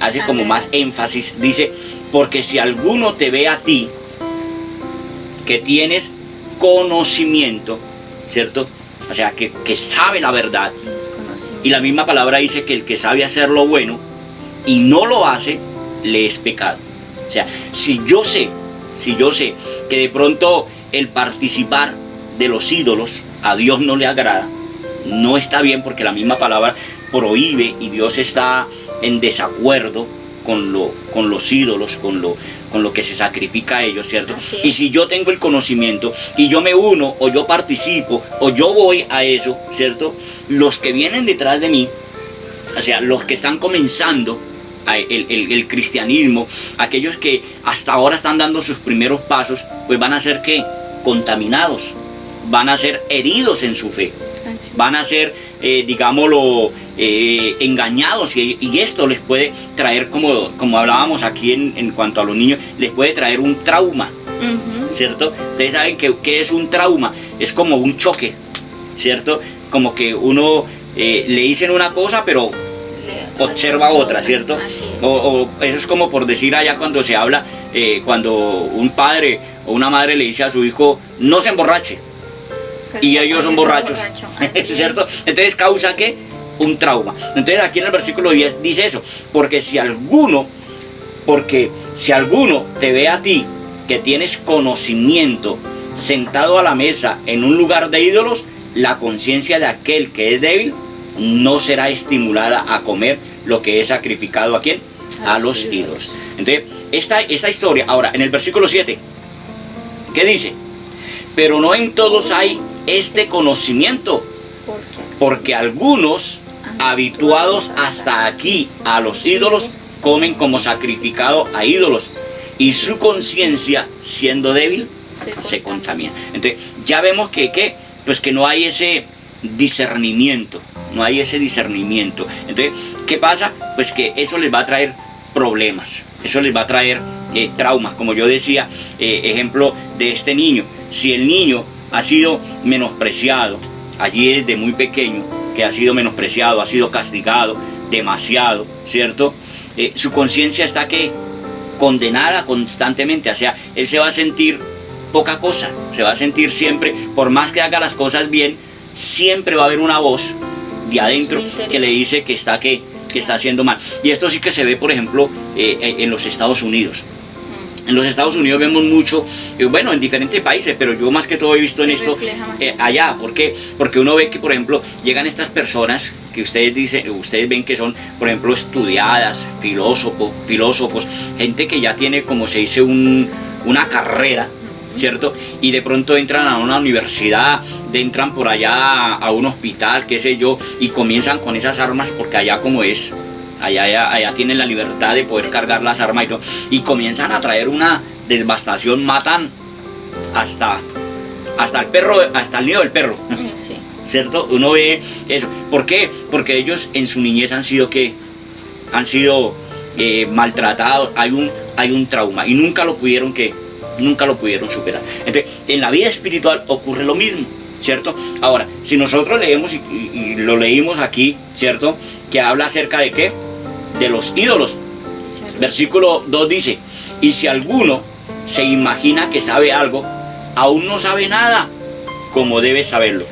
hace como más énfasis, dice, porque si alguno te ve a ti, que tienes conocimiento, ¿cierto? O sea, que sabe la verdad. Y la misma palabra dice que el que sabe hacer lo bueno y no lo hace, le es pecado. O sea, si yo sé que de pronto el participar de los ídolos a Dios no le agrada, no está bien, porque la misma palabra prohíbe y Dios está en desacuerdo con los ídolos, con lo que se sacrifica a ellos, ¿cierto? Y si yo tengo el conocimiento y yo me uno o yo participo o yo voy a eso, ¿cierto? Los que vienen detrás de mí, o sea, los que están comenzando el cristianismo, aquellos que hasta ahora están dando sus primeros pasos, pues van a ser contaminados, van a ser heridos en su fe, van a ser, digámoslo, engañados, y esto les puede traer, como hablábamos aquí en cuanto a los niños, les puede traer un trauma, ¿cierto? Ustedes saben que es un trauma, es como un choque, ¿cierto? Como que uno le dicen una cosa, pero observa otra, ¿cierto? O eso es como por decir allá cuando se habla, cuando un padre o una madre le dice a su hijo, no se emborrache, y ellos son borrachos, ¿cierto? Entonces causa un trauma. Entonces aquí en el versículo 10 dice eso, porque si alguno te ve a ti que tienes conocimiento sentado a la mesa en un lugar de ídolos, la conciencia de aquel que es débil no será estimulada a comer lo que es sacrificado ¿a quién? A los ídolos. Entonces esta historia, ahora en el versículo 7, ¿qué dice? Pero no en todos hay este conocimiento, porque algunos, habituados hasta aquí a los ídolos, comen como sacrificado a ídolos, y su conciencia, siendo débil, se contamina. Entonces ya vemos que no hay ese discernimiento, Entonces, ¿qué pasa? Pues que eso les va a traer problemas, eso les va a traer traumas, como yo decía, ejemplo de este niño. Si el niño ha sido menospreciado allí desde muy pequeño, que ha sido menospreciado, ha sido castigado demasiado, ¿cierto? Su conciencia está condenada constantemente, o sea, él se va a sentir poca cosa, se va a sentir siempre, por más que haga las cosas bien, siempre va a haber una voz de adentro que le dice que está haciendo mal. Y esto sí que se ve, por ejemplo, en los Estados Unidos. En los Estados Unidos vemos mucho, bueno, en diferentes países, pero yo más que todo he visto en esto allá. ¿Por qué? Porque uno ve que, por ejemplo, llegan estas personas que ustedes ven que son, por ejemplo, estudiadas, filósofos, gente que ya tiene, como se dice, una carrera, ¿cierto? Y de pronto entran a una universidad, entran por allá a un hospital, qué sé yo, y comienzan con esas armas, porque allá como es, allá tienen la libertad de poder cargar las armas y todo, y comienzan a traer una devastación, matan hasta el perro, hasta el nido del perro. Sí. ¿Cierto? Uno ve eso. ¿Por qué? Porque ellos en su niñez han sido maltratados, hay un trauma y nunca lo pudieron superar. Entonces, en la vida espiritual ocurre lo mismo, ¿cierto? Ahora, si nosotros leemos y lo leímos aquí, ¿cierto? Que habla acerca de ¿qué? De los ídolos. Versículo 2 dice: y si alguno se imagina que sabe algo, aún no sabe nada como debe saberlo.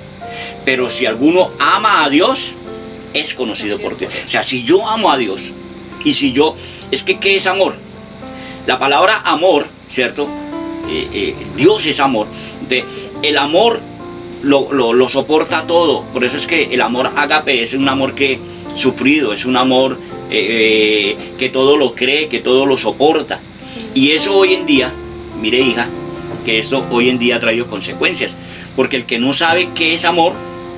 Pero si alguno ama a Dios, es conocido por Dios. O sea, si yo amo a Dios, y si yo... Es que, ¿qué es amor? La palabra amor, ¿cierto? Dios es amor. Entonces, el amor lo soporta todo. Por eso es que el amor ágape es un amor que sufrido, es un amor que todo lo cree, que todo lo soporta. Y eso hoy en día, mire hija, que esto hoy en día ha traído consecuencias. Porque el que no sabe qué es amor,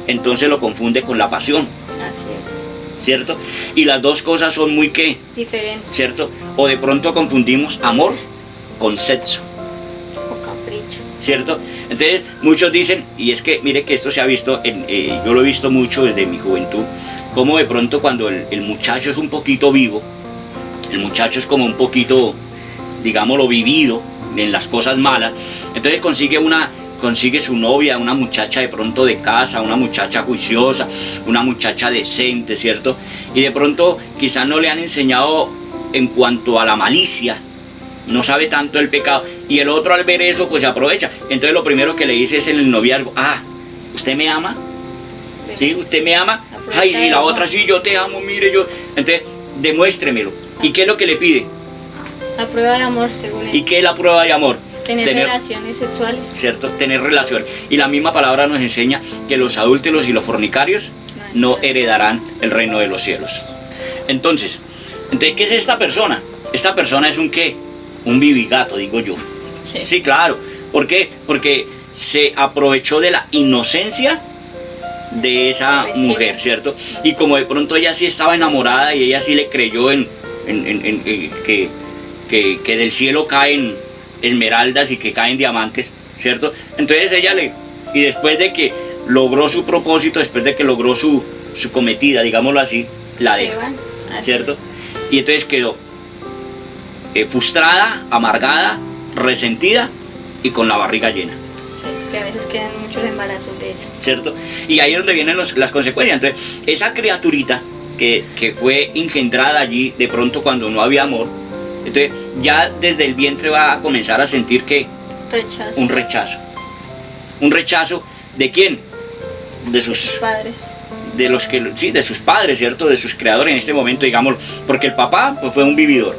entonces lo confunde con la pasión. Así es. ¿Cierto? Y las dos cosas son muy ¿qué? Diferentes. ¿Cierto? O de pronto confundimos amor con sexo. O capricho. ¿Cierto? Entonces muchos dicen, y es que mire que esto se ha visto, yo lo he visto mucho desde mi juventud, como de pronto cuando el muchacho es un poquito vivo, el muchacho es como un poquito, digámoslo, vivido en las cosas malas, entonces consigue su novia, una muchacha de pronto de casa, una muchacha juiciosa, una muchacha decente, ¿cierto? Y de pronto quizás no le han enseñado en cuanto a la malicia, no sabe tanto el pecado, y el otro al ver eso pues se aprovecha. Entonces lo primero que le dice es en el noviazgo: ¿usted me ama? ¿Sí? ¿Usted me ama? Ay, y la otra: sí, yo te amo, mire, yo... Entonces, demuéstremelo. ¿Y qué es lo que le pide? La prueba de amor, según él. ¿Y qué es la prueba de amor? Tener relaciones sexuales. ¿Cierto? Tener relaciones. Y la misma palabra nos enseña que los adúlteros y los fornicarios no heredarán el reino de los cielos. Entonces, ¿qué es esta persona? Esta persona es un ¿qué? Un vivigato, digo yo. Sí, claro. ¿Por qué? Porque se aprovechó de la inocencia de esa mujer, ¿cierto? Y como de pronto ella sí estaba enamorada y ella sí le creyó que del cielo caen esmeraldas y que caen diamantes, ¿cierto? Entonces y después de que logró su propósito, después de que logró su cometida, digámoslo así, la deja, ¿cierto? Y entonces quedó frustrada, amargada, resentida y con la barriga llena. Sí, que a veces quedan muchos embarazos de eso. ¿Cierto? Y ahí es donde vienen las consecuencias. Entonces, esa criaturita que fue engendrada allí de pronto cuando no había amor, entonces ya desde el vientre va a comenzar a sentir que un rechazo. ¿Un rechazo de quién? De sus padres. De sus padres, ¿cierto? De sus creadores en este momento, digamos, porque el papá pues, fue un vividor.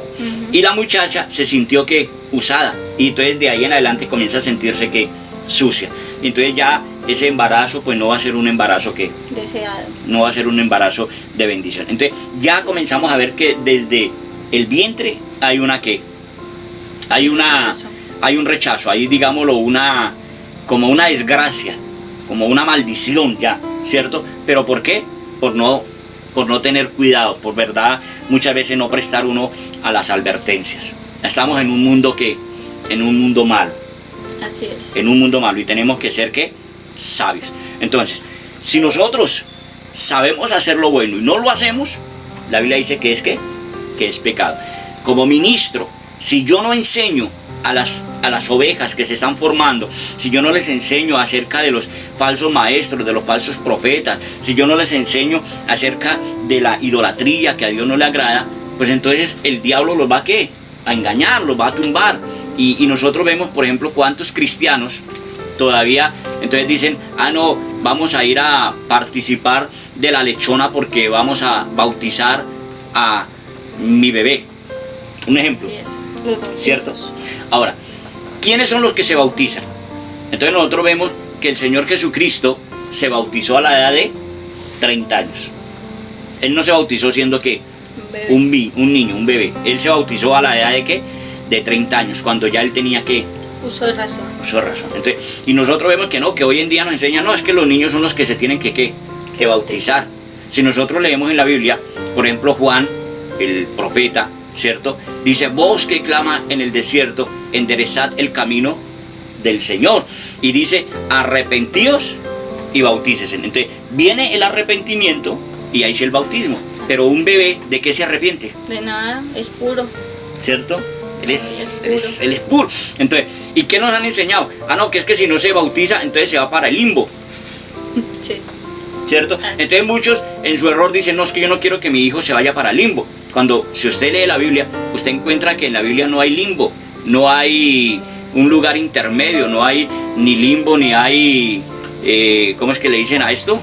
Y la muchacha se sintió que usada, y entonces de ahí en adelante comienza a sentirse que sucia. Y entonces ya ese embarazo pues no va a ser un embarazo que deseado, no va a ser un embarazo de bendición. Entonces ya comenzamos a ver que desde el vientre hay hay un rechazo, hay digámoslo como una desgracia, como una maldición ya, ¿cierto? ¿Pero por qué? Por no tener cuidado, por verdad, muchas veces no prestar uno a las advertencias. Estamos en un mundo malo. Así es. En un mundo malo y tenemos que ser ¿qué? Sabios. Entonces, si nosotros sabemos hacer lo bueno y no lo hacemos, la Biblia dice que es ¿qué? Que es pecado. Como ministro, si yo no enseño a las ovejas que se están formando, si yo no les enseño acerca de los falsos maestros, de los falsos profetas, si yo no les enseño acerca de la idolatría que a Dios no le agrada, pues entonces el diablo los va a engañar, los va a tumbar. Y nosotros vemos, por ejemplo, cuántos cristianos todavía entonces dicen: no, vamos a ir a participar de la lechona porque vamos a bautizar a mi bebé. Un ejemplo, ¿cierto? Ahora, ¿quiénes son los que se bautizan? Entonces nosotros vemos que el Señor Jesucristo se bautizó a la edad de 30 años. Él no se bautizó siendo ¿qué? Un niño, un bebé. Él se bautizó a la edad de ¿qué? De 30 años, cuando ya él tenía ¿qué? Uso de razón. Entonces, y nosotros vemos que no, que hoy en día nos enseñan, no, es que los niños son los que se tienen que bautizar. Si nosotros leemos en la Biblia, por ejemplo, Juan el profeta, ¿cierto? Dice, voz que clama en el desierto, enderezad el camino del Señor. Y dice, arrepentíos y bautícese. Entonces, viene el arrepentimiento y ahí sí el bautismo. Pero un bebé, ¿de qué se arrepiente? De nada, es puro. ¿Cierto? Él es puro. Entonces, ¿y qué nos han enseñado? Ah, no, que es que si no se bautiza, entonces se va para el limbo. Sí. ¿Cierto? Entonces muchos en su error dicen, no, es que yo no quiero que mi hijo se vaya para el limbo. Cuando, si usted lee la Biblia, usted encuentra que en la Biblia no hay limbo, no hay un lugar intermedio, no hay ni limbo, ni hay, ¿cómo es que le dicen a esto?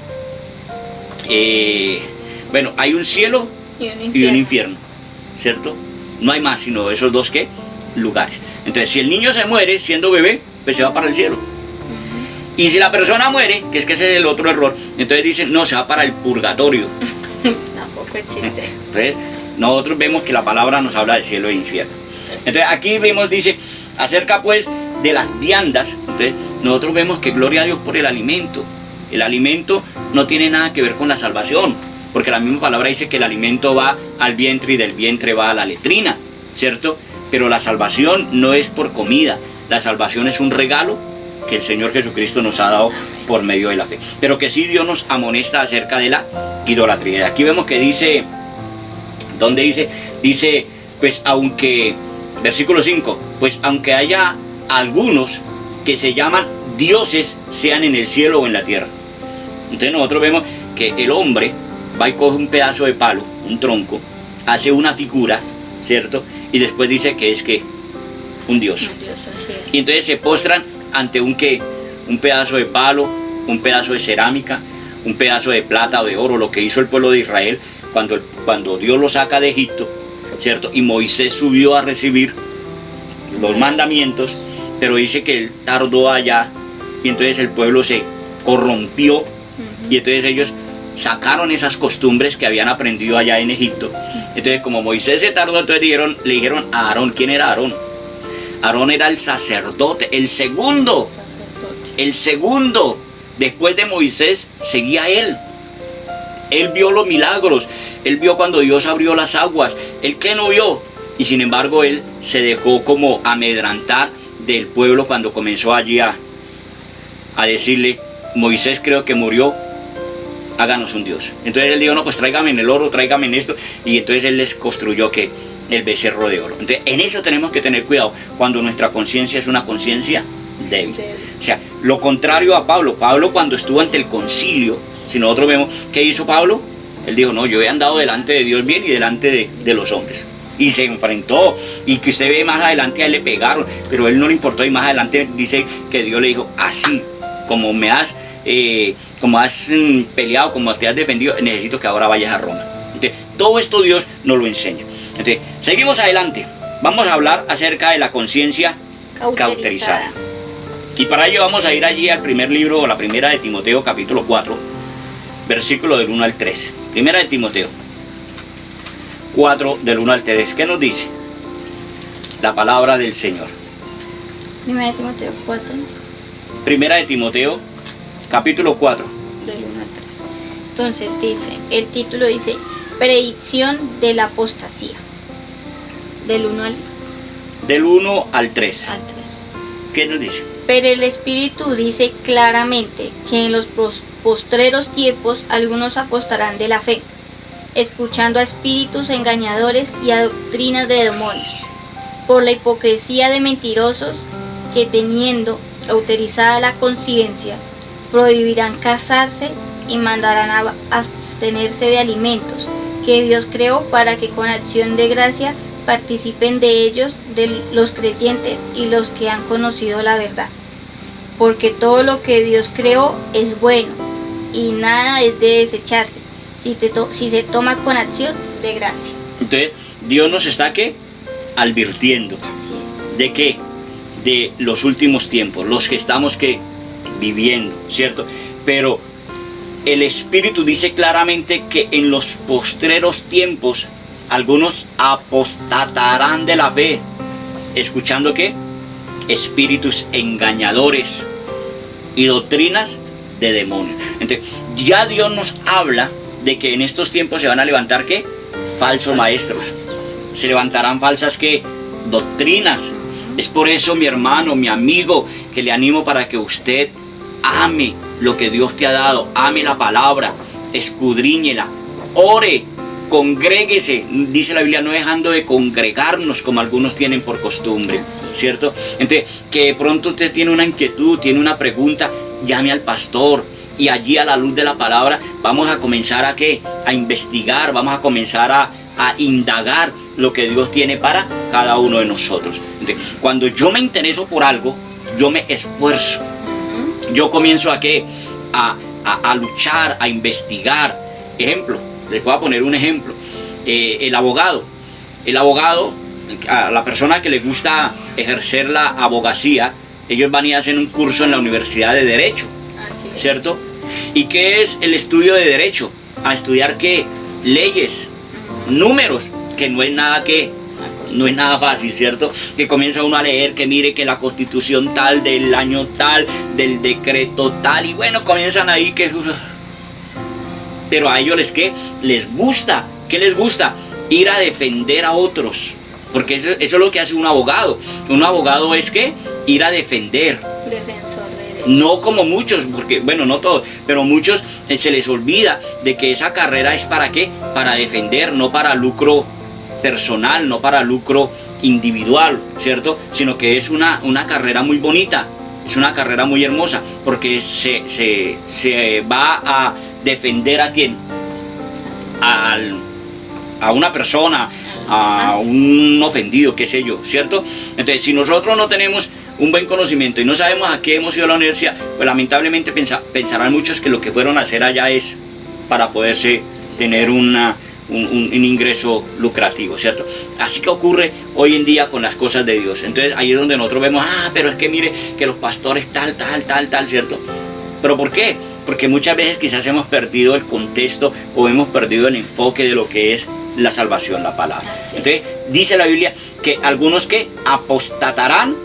Bueno, hay un cielo y un infierno, ¿cierto? No hay más sino esos dos, ¿qué? Lugares. Entonces, si el niño se muere siendo bebé, pues se va para el cielo. Y si la persona muere, que ese es el otro error, entonces dicen, no, se va para el purgatorio. Tampoco existe. Entonces, nosotros vemos que la palabra nos habla de cielo e infierno. Entonces, aquí vemos, dice, acerca pues de las viandas. Entonces, nosotros vemos que gloria a Dios por el alimento. El alimento no tiene nada que ver con la salvación, porque la misma palabra dice que el alimento va al vientre y del vientre va a la letrina, ¿cierto? Pero la salvación no es por comida, la salvación es un regalo que el Señor Jesucristo nos ha dado por medio de la fe. Pero que sí Dios nos amonesta acerca de la idolatría. Aquí vemos que dice, ¿dónde dice? Dice, pues aunque, versículo 5, pues aunque haya algunos que se llaman dioses, sean en el cielo o en la tierra. Entonces nosotros vemos que el hombre va y coge un pedazo de palo, un tronco, hace una figura, ¿cierto? Y después dice que es que un dios. Y entonces se postran ante un pedazo de palo, un pedazo de cerámica, un pedazo de plata o de oro, lo que hizo el pueblo de Israel cuando Dios lo saca de Egipto, ¿cierto? Y Moisés subió a recibir los mandamientos, pero dice que él tardó allá y entonces el pueblo se corrompió y entonces ellos sacaron esas costumbres que habían aprendido allá en Egipto. Entonces como Moisés se tardó, entonces le dijeron a Aarón. ¿Quién era Aarón? Aarón era el sacerdote, el segundo, después de Moisés seguía él. Él vio los milagros, él vio cuando Dios abrió las aguas, él que no vio. Y sin embargo él se dejó como amedrantar del pueblo cuando comenzó allí a decirle, Moisés creo que murió, háganos un Dios. Entonces él dijo, no, pues tráigame en el oro, tráigame en esto. Y entonces él les construyó que el becerro de oro. Entonces en eso tenemos que tener cuidado cuando nuestra conciencia es una conciencia débil. O sea, lo contrario a Pablo. Pablo cuando estuvo ante el concilio, si nosotros vemos, ¿qué hizo Pablo? Él dijo, no, yo he andado delante de Dios bien y delante de los hombres. Y se enfrentó, y que usted ve más adelante a él le pegaron, pero a él no le importó, y más adelante dice que Dios le dijo, así como me has peleado, como te has defendido, necesito que ahora vayas a Roma. Entonces, todo esto Dios nos lo enseña. Entonces, seguimos adelante. Vamos a hablar acerca de la conciencia cauterizada. Y para ello vamos a ir allí al primer libro, o la primera de Timoteo, capítulo 4, versículo del 1 al 3. Primera de Timoteo 4, del 1 al 3. ¿Qué nos dice? La palabra del Señor. Primera de Timoteo 4. Primera de Timoteo, capítulo 4. Del 1 al 3. Entonces dice, el título dice, predicción de la apostasía. Del 1 al 3. al 3. ¿Qué nos dice? Pero el Espíritu dice claramente que en los postreros tiempos algunos apostarán de la fe, escuchando a espíritus engañadores y a doctrinas de demonios, por la hipocresía de mentirosos que teniendo cauterizada la conciencia, prohibirán casarse y mandarán a abstenerse de alimentos que Dios creó para que con acción de gracia participen de ellos, de los creyentes y los que han conocido la verdad. Porque todo lo que Dios creó es bueno y nada es de desecharse si se toma con acción de gracia. Entonces, Dios nos está ¿qué? Advirtiendo. Así es. ¿De qué? De los últimos tiempos, los que estamos ¿qué? Viviendo, ¿cierto? Pero el Espíritu dice claramente que en los postreros tiempos algunos apostatarán de la fe, escuchando ¿qué? Espíritus engañadores y doctrinas de demonios. Entonces, ya Dios nos habla de que en estos tiempos se van a levantar ¿qué? falsos maestros. Se levantarán falsas ¿qué? Doctrinas. Es por eso, mi hermano, mi amigo, que le animo para que usted ame lo que Dios te ha dado, ame la palabra, escudriñela, ore, congréguese, dice la Biblia, no dejando de congregarnos como algunos tienen por costumbre, ¿cierto? Entonces, que de pronto usted tiene una inquietud, tiene una pregunta, llame al pastor y allí a la luz de la palabra vamos a comenzar a ¿qué? A investigar, vamos a comenzar a indagar lo que Dios tiene para cada uno de nosotros. Entonces, cuando yo me intereso por algo, yo me esfuerzo, yo comienzo a ¿qué? A luchar, a investigar. Ejemplo, les voy a poner un ejemplo. El abogado, a la persona que le gusta ejercer la abogacía, ellos van y hacen un curso en la Universidad de Derecho, ¿cierto? ¿Y qué es el estudio de Derecho? A estudiar ¿qué? Leyes, números, que no es nada no es nada fácil, ¿cierto? Que comienza uno a leer que mire que la constitución tal, del año tal, del decreto tal, y bueno, comienzan ahí que... Pero a ellos les gusta, ¿qué les gusta? Ir a defender a otros, porque eso es lo que hace un abogado. Un abogado es ¿qué? Ir a defender. Defensor de derechos. No como muchos, porque bueno, no todos, pero muchos se les olvida de que esa carrera es para ¿qué? Para defender, no para lucro personal, no para lucro individual, ¿cierto? Sino que es una carrera muy bonita, es una carrera muy hermosa, porque se va a defender ¿a quién? A una persona, a un ofendido, qué sé yo, ¿cierto? Entonces, si nosotros no tenemos un buen conocimiento y no sabemos a qué hemos ido a la universidad, pues lamentablemente pensarán muchos que lo que fueron a hacer allá es para poderse tener un ingreso lucrativo, ¿cierto? Así que ocurre hoy en día con las cosas de Dios. Entonces ahí es donde nosotros vemos, pero es que mire que los pastores tal, ¿cierto? ¿Pero por qué? Porque muchas veces quizás hemos perdido el contexto o hemos perdido el enfoque de lo que es la salvación, la palabra. Entonces dice la Biblia que algunos que apostatarán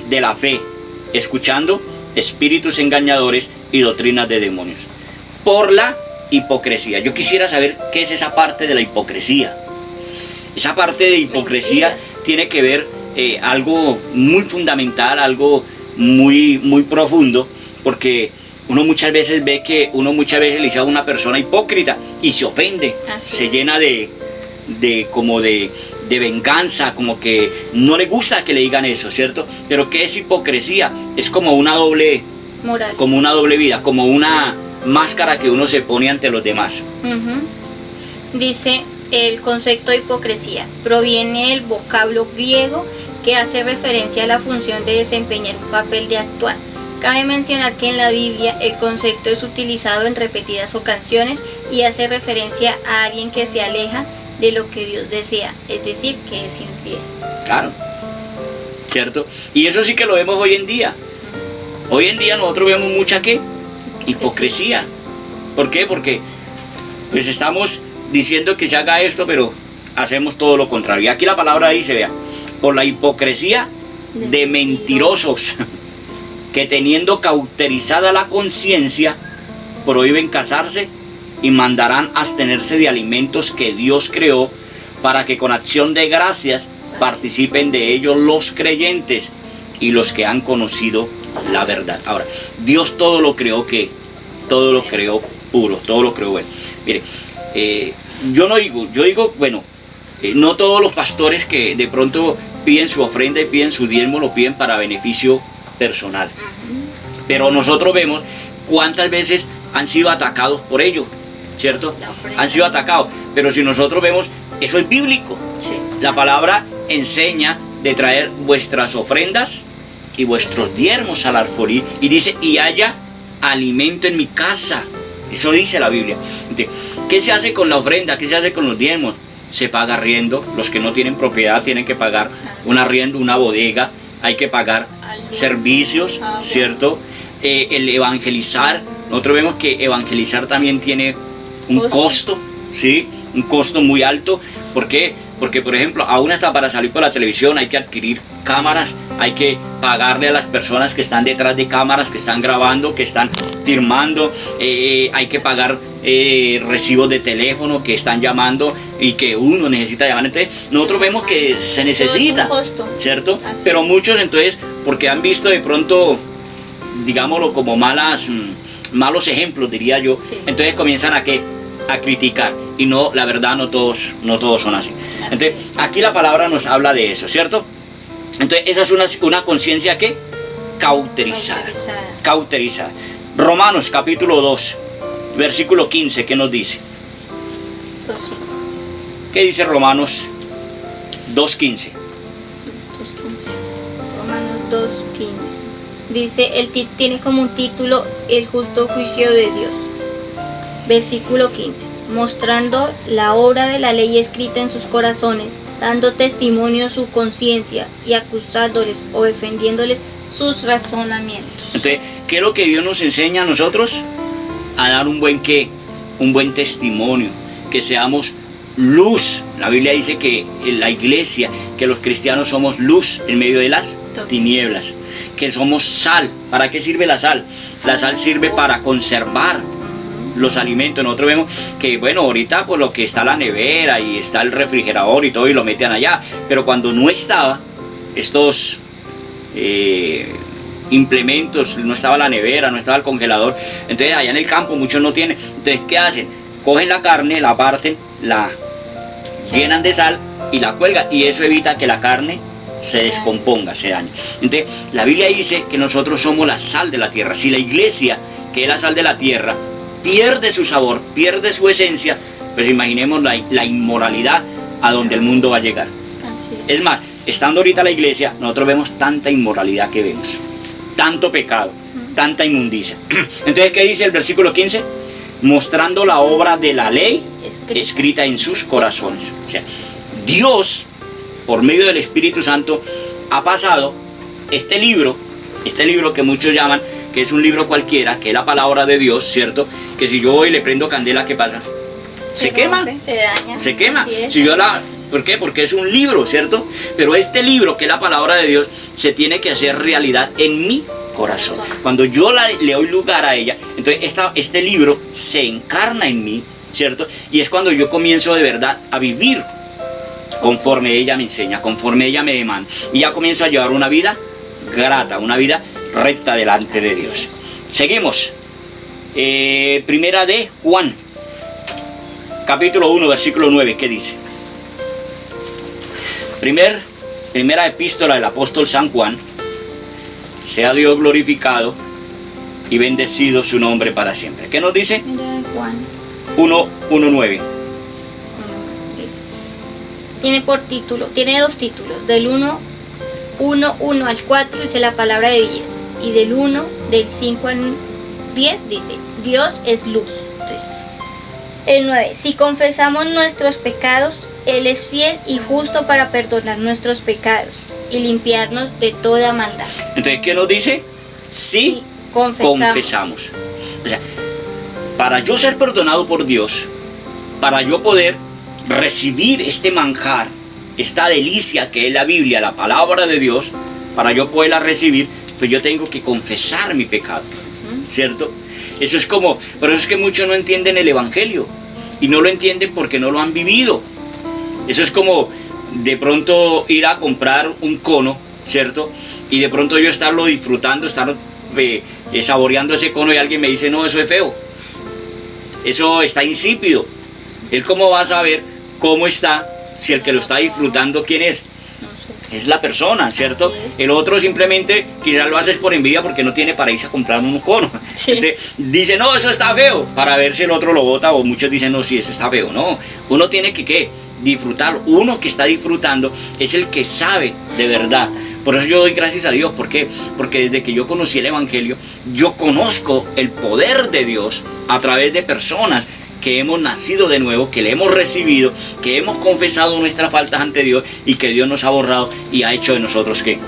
de la fe, escuchando espíritus engañadores y doctrinas de demonios, por la hipocresía. Yo quisiera saber qué es esa parte de la hipocresía. Esa parte de hipocresía tiene que ver algo muy fundamental, algo muy profundo, porque uno muchas veces ve que le dice a una persona hipócrita y se ofende, se llena de venganza, como que no le gusta que le digan eso, ¿cierto? Pero ¿qué es hipocresía? Es como una doble moral, como una doble vida, como una máscara que uno se pone ante los demás. Dice, el concepto de hipocresía proviene del vocablo griego que hace referencia a la función de desempeñar un papel de actuar. Cabe mencionar que en la Biblia el concepto es utilizado en repetidas ocasiones y hace referencia a alguien que se aleja de lo que Dios desea, es decir, que es infiel. Claro, ¿cierto? Y eso sí que lo vemos hoy en día. Hoy en día nosotros vemos mucha ¿qué? Hipocresía. ¿Por qué? Porque pues estamos diciendo que se haga esto, pero hacemos todo lo contrario. Y aquí la palabra dice, vea, por la hipocresía de mentirosos, que teniendo cauterizada la conciencia, prohíben casarse y mandarán abstenerse de alimentos que Dios creó, para que con acción de gracias participen de ellos los creyentes y los que han conocido la verdad. Ahora, Dios todo lo creó ¿qué? Todo lo creó puro, todo lo creó bueno. Mire, yo digo, bueno, no todos los pastores que de pronto piden su ofrenda y piden su diezmo lo piden para beneficio personal. Pero nosotros vemos cuántas veces han sido atacados por ello, ¿cierto? Han sido atacados. Pero si nosotros vemos, eso es bíblico. Sí. La palabra enseña de traer vuestras ofrendas y vuestros diezmos al alfolí. Y dice, y haya alimento en mi casa. Eso dice la Biblia. Entonces, ¿qué se hace con la ofrenda? ¿Qué se hace con los diezmos? Se paga arriendo. Los que no tienen propiedad tienen que pagar un arriendo, una bodega. Hay que pagar servicios, ¿cierto? El evangelizar. Nosotros vemos que evangelizar también tiene un costo, ¿sí? Un costo muy alto. ¿Por qué? Porque, por ejemplo, aún hasta para salir por la televisión hay que adquirir cámaras, hay que pagarle a las personas que están detrás de cámaras, que están grabando, que están firmando, hay que pagar recibos de teléfono que están llamando y que uno necesita llamar. Entonces nosotros vemos que se necesita, ¿cierto? Pero muchos entonces, porque han visto de pronto, digámoslo, como malos ejemplos, diría yo, entonces comienzan a criticar, y no, la verdad no todos son así. Entonces aquí la palabra nos habla de eso, ¿cierto? Entonces esa es una conciencia que cauterizada. Romanos capítulo 2 versículo 15, ¿qué nos dice? ¿Qué dice Romanos 2:15? Romanos 2:15 dice, tiene como un título el justo juicio de Dios. Versículo 15, mostrando la obra de la ley escrita en sus corazones, dando testimonio su conciencia y acusándoles o defendiéndoles sus razonamientos. Entonces, ¿qué es lo que Dios nos enseña a nosotros? A dar un buen testimonio, que seamos luz. La Biblia dice que en la iglesia, que los cristianos somos luz en medio de las tinieblas, que somos sal. ¿Para qué sirve la sal? La sal sirve para conservar los alimentos. Nosotros vemos que, bueno, ahorita pues lo que está la nevera y está el refrigerador y todo, y lo meten allá, pero cuando no estaba estos implementos, no estaba la nevera, no estaba el congelador, entonces allá en el campo muchos no tienen. Entonces, ¿qué hacen? Cogen la carne, la parten, la llenan de sal y la cuelgan, y eso evita que la carne se descomponga, se dañe. Entonces la Biblia dice que nosotros somos la sal de la tierra. Si la iglesia, que es la sal de la tierra, pierde su sabor, pierde su esencia, pues imaginemos la inmoralidad a donde el mundo va a llegar. Es más, estando ahorita la iglesia, nosotros vemos tanta inmoralidad que vemos, tanto pecado, tanta inmundicia. Entonces, ¿qué dice el versículo 15? Mostrando la obra de la ley escrita en sus corazones. O sea, Dios, por medio del Espíritu Santo, ha pasado este libro que muchos llaman que es un libro cualquiera, que es la palabra de Dios, ¿cierto? Que si yo hoy le prendo candela, ¿qué pasa? Se quema, se daña, se quema. ¿Por qué? Porque es un libro, ¿cierto? Pero este libro, que es la palabra de Dios, se tiene que hacer realidad en mi corazón. Cuando yo le doy lugar a ella, entonces este libro se encarna en mí, ¿cierto? Y es cuando yo comienzo de verdad a vivir conforme ella me enseña, conforme ella me demanda. Y ya comienzo a llevar una vida grata, una vida recta delante de Dios. Seguimos. Primera de Juan, capítulo 1, versículo 9, ¿qué dice? Primera epístola del apóstol San Juan. Sea Dios glorificado y bendecido su nombre para siempre. ¿Qué nos dice? Juan 1:9. Tiene dos títulos. Del 1 al 4 dice la palabra de Dios, y del 5 al 10 dice Dios es luz. Entonces, el 9, si confesamos nuestros pecados, Él es fiel y justo para perdonar nuestros pecados y limpiarnos de toda maldad. Entonces, ¿qué nos dice? Sí, confesamos. O sea, para yo ser perdonado por Dios, para yo poder recibir este manjar, esta delicia que es la Biblia, la palabra de Dios, para yo poderla recibir, pues yo tengo que confesar mi pecado, ¿cierto? Eso es como, por eso es que muchos no entienden el Evangelio, y no lo entienden porque no lo han vivido. Eso es como de pronto ir a comprar un cono, ¿cierto? Y de pronto yo estarlo disfrutando, estar saboreando ese cono, y alguien me dice, no, eso es feo, eso está insípido. ¿Él cómo va a saber cómo está si el que lo está disfrutando, quién es? Es la persona, ¿cierto? El otro simplemente quizás lo hace por envidia porque no tiene para irse a comprar un cono. Sí. Entonces, dice, no, eso está feo, para ver si el otro lo bota, o muchos dicen, no, sí, eso está feo. No, uno tiene que, ¿qué? Disfrutarlo. Uno que está disfrutando es el que sabe de verdad. Por eso yo doy gracias a Dios. ¿Por qué? Porque desde que yo conocí el Evangelio, yo conozco el poder de Dios a través de personas que hemos nacido de nuevo, que le hemos recibido, que hemos confesado nuestras faltas ante Dios, y que Dios nos ha borrado y ha hecho de nosotros, ¿qué?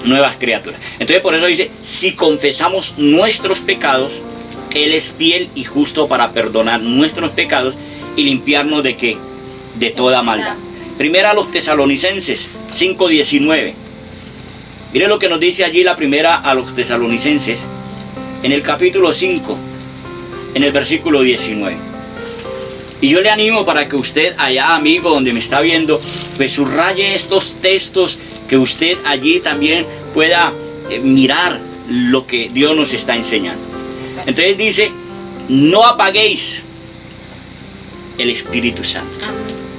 Nuevas criaturas. Entonces por eso dice, si confesamos nuestros pecados, Él es fiel y justo para perdonar nuestros pecados y limpiarnos ¿de qué? De toda maldad. Primera a los Tesalonicenses 5:19. Mire lo que nos dice allí la primera a los tesalonicenses, en el capítulo 5, en el versículo 19. Y yo le animo para que usted allá, amigo, donde me está viendo, pues subraye estos textos, que usted allí también pueda mirar lo que Dios nos está enseñando. Entonces dice, no apaguéis el Espíritu Santo.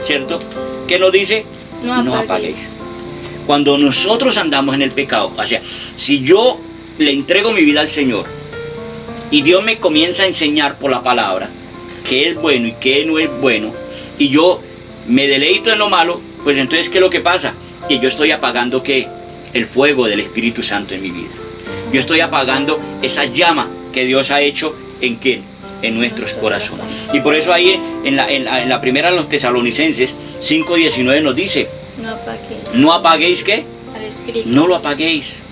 ¿Cierto? ¿Qué nos dice? No apaguéis. Cuando nosotros andamos en el pecado, o sea, si yo le entrego mi vida al Señor y Dios me comienza a enseñar por la palabra qué es bueno y qué no es bueno, y yo me deleito en lo malo, pues entonces ¿qué es lo que pasa? Que yo estoy apagando ¿qué? El fuego del Espíritu Santo en mi vida. Yo estoy apagando esa llama que Dios ha hecho en ¿qué? En nuestros corazones. Y por eso ahí en la primera de los Tesalonicenses 5:19 nos dice, no apaguéis ¿qué? Al Espíritu. No lo apaguéis,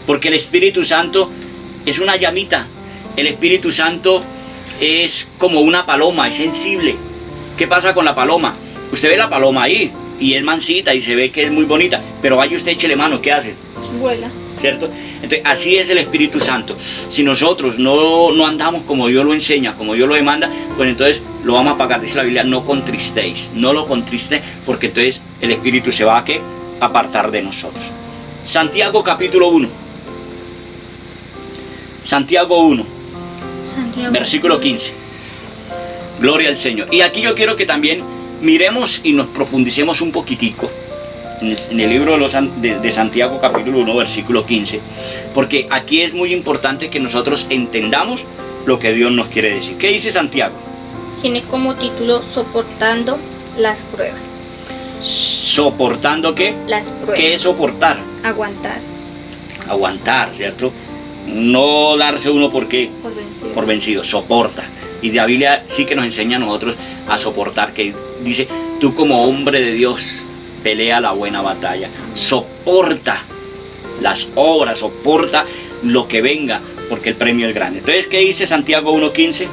porque el Espíritu Santo es una llamita. El Espíritu Santo es como una paloma, es sensible. ¿Qué pasa con la paloma? Usted ve la paloma ahí y es mansita y se ve que es muy bonita, pero vaya usted, échele mano, ¿qué hace? Vuela. ¿Cierto? Entonces así es el Espíritu Santo. Si nosotros no andamos como Dios lo enseña, como Dios lo demanda, pues entonces lo vamos a apagar. Dice la Biblia, no contristéis, no lo contristéis, porque entonces el Espíritu se va a ¿qué? Apartar de nosotros. Santiago capítulo 1. Santiago 1, versículo 15. Gloria al Señor. Y aquí yo quiero que también miremos y nos profundicemos un poquitico en el libro de Santiago capítulo 1, versículo 15, porque aquí es muy importante que nosotros entendamos lo que Dios nos quiere decir. ¿Qué dice Santiago? Tiene como título Soportando las pruebas. ¿Soportando qué? Las pruebas. ¿Qué es soportar? Aguantar. Aguantar, ¿cierto? No darse uno por qué, por vencido, soporta. Y la Biblia sí que nos enseña a nosotros a soportar, que dice, tú como hombre de Dios, pelea la buena batalla, soporta las obras, soporta lo que venga, porque el premio es grande. Entonces, ¿qué dice Santiago 1:15?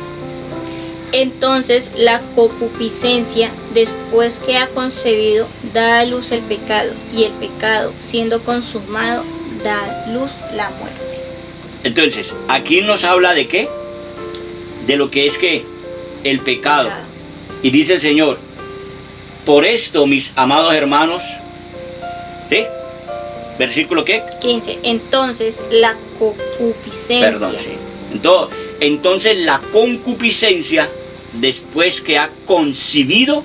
Entonces la concupiscencia, después que ha concebido, da a luz el pecado, y el pecado, siendo consumado, da a luz la muerte. Entonces, aquí nos habla de qué? De lo que es que el pecado. Y dice el Señor, por esto, mis amados hermanos, ¿sí? ¿Versículo qué? 15. Entonces la concupiscencia. Perdón, sí. Entonces la concupiscencia, después que ha concebido,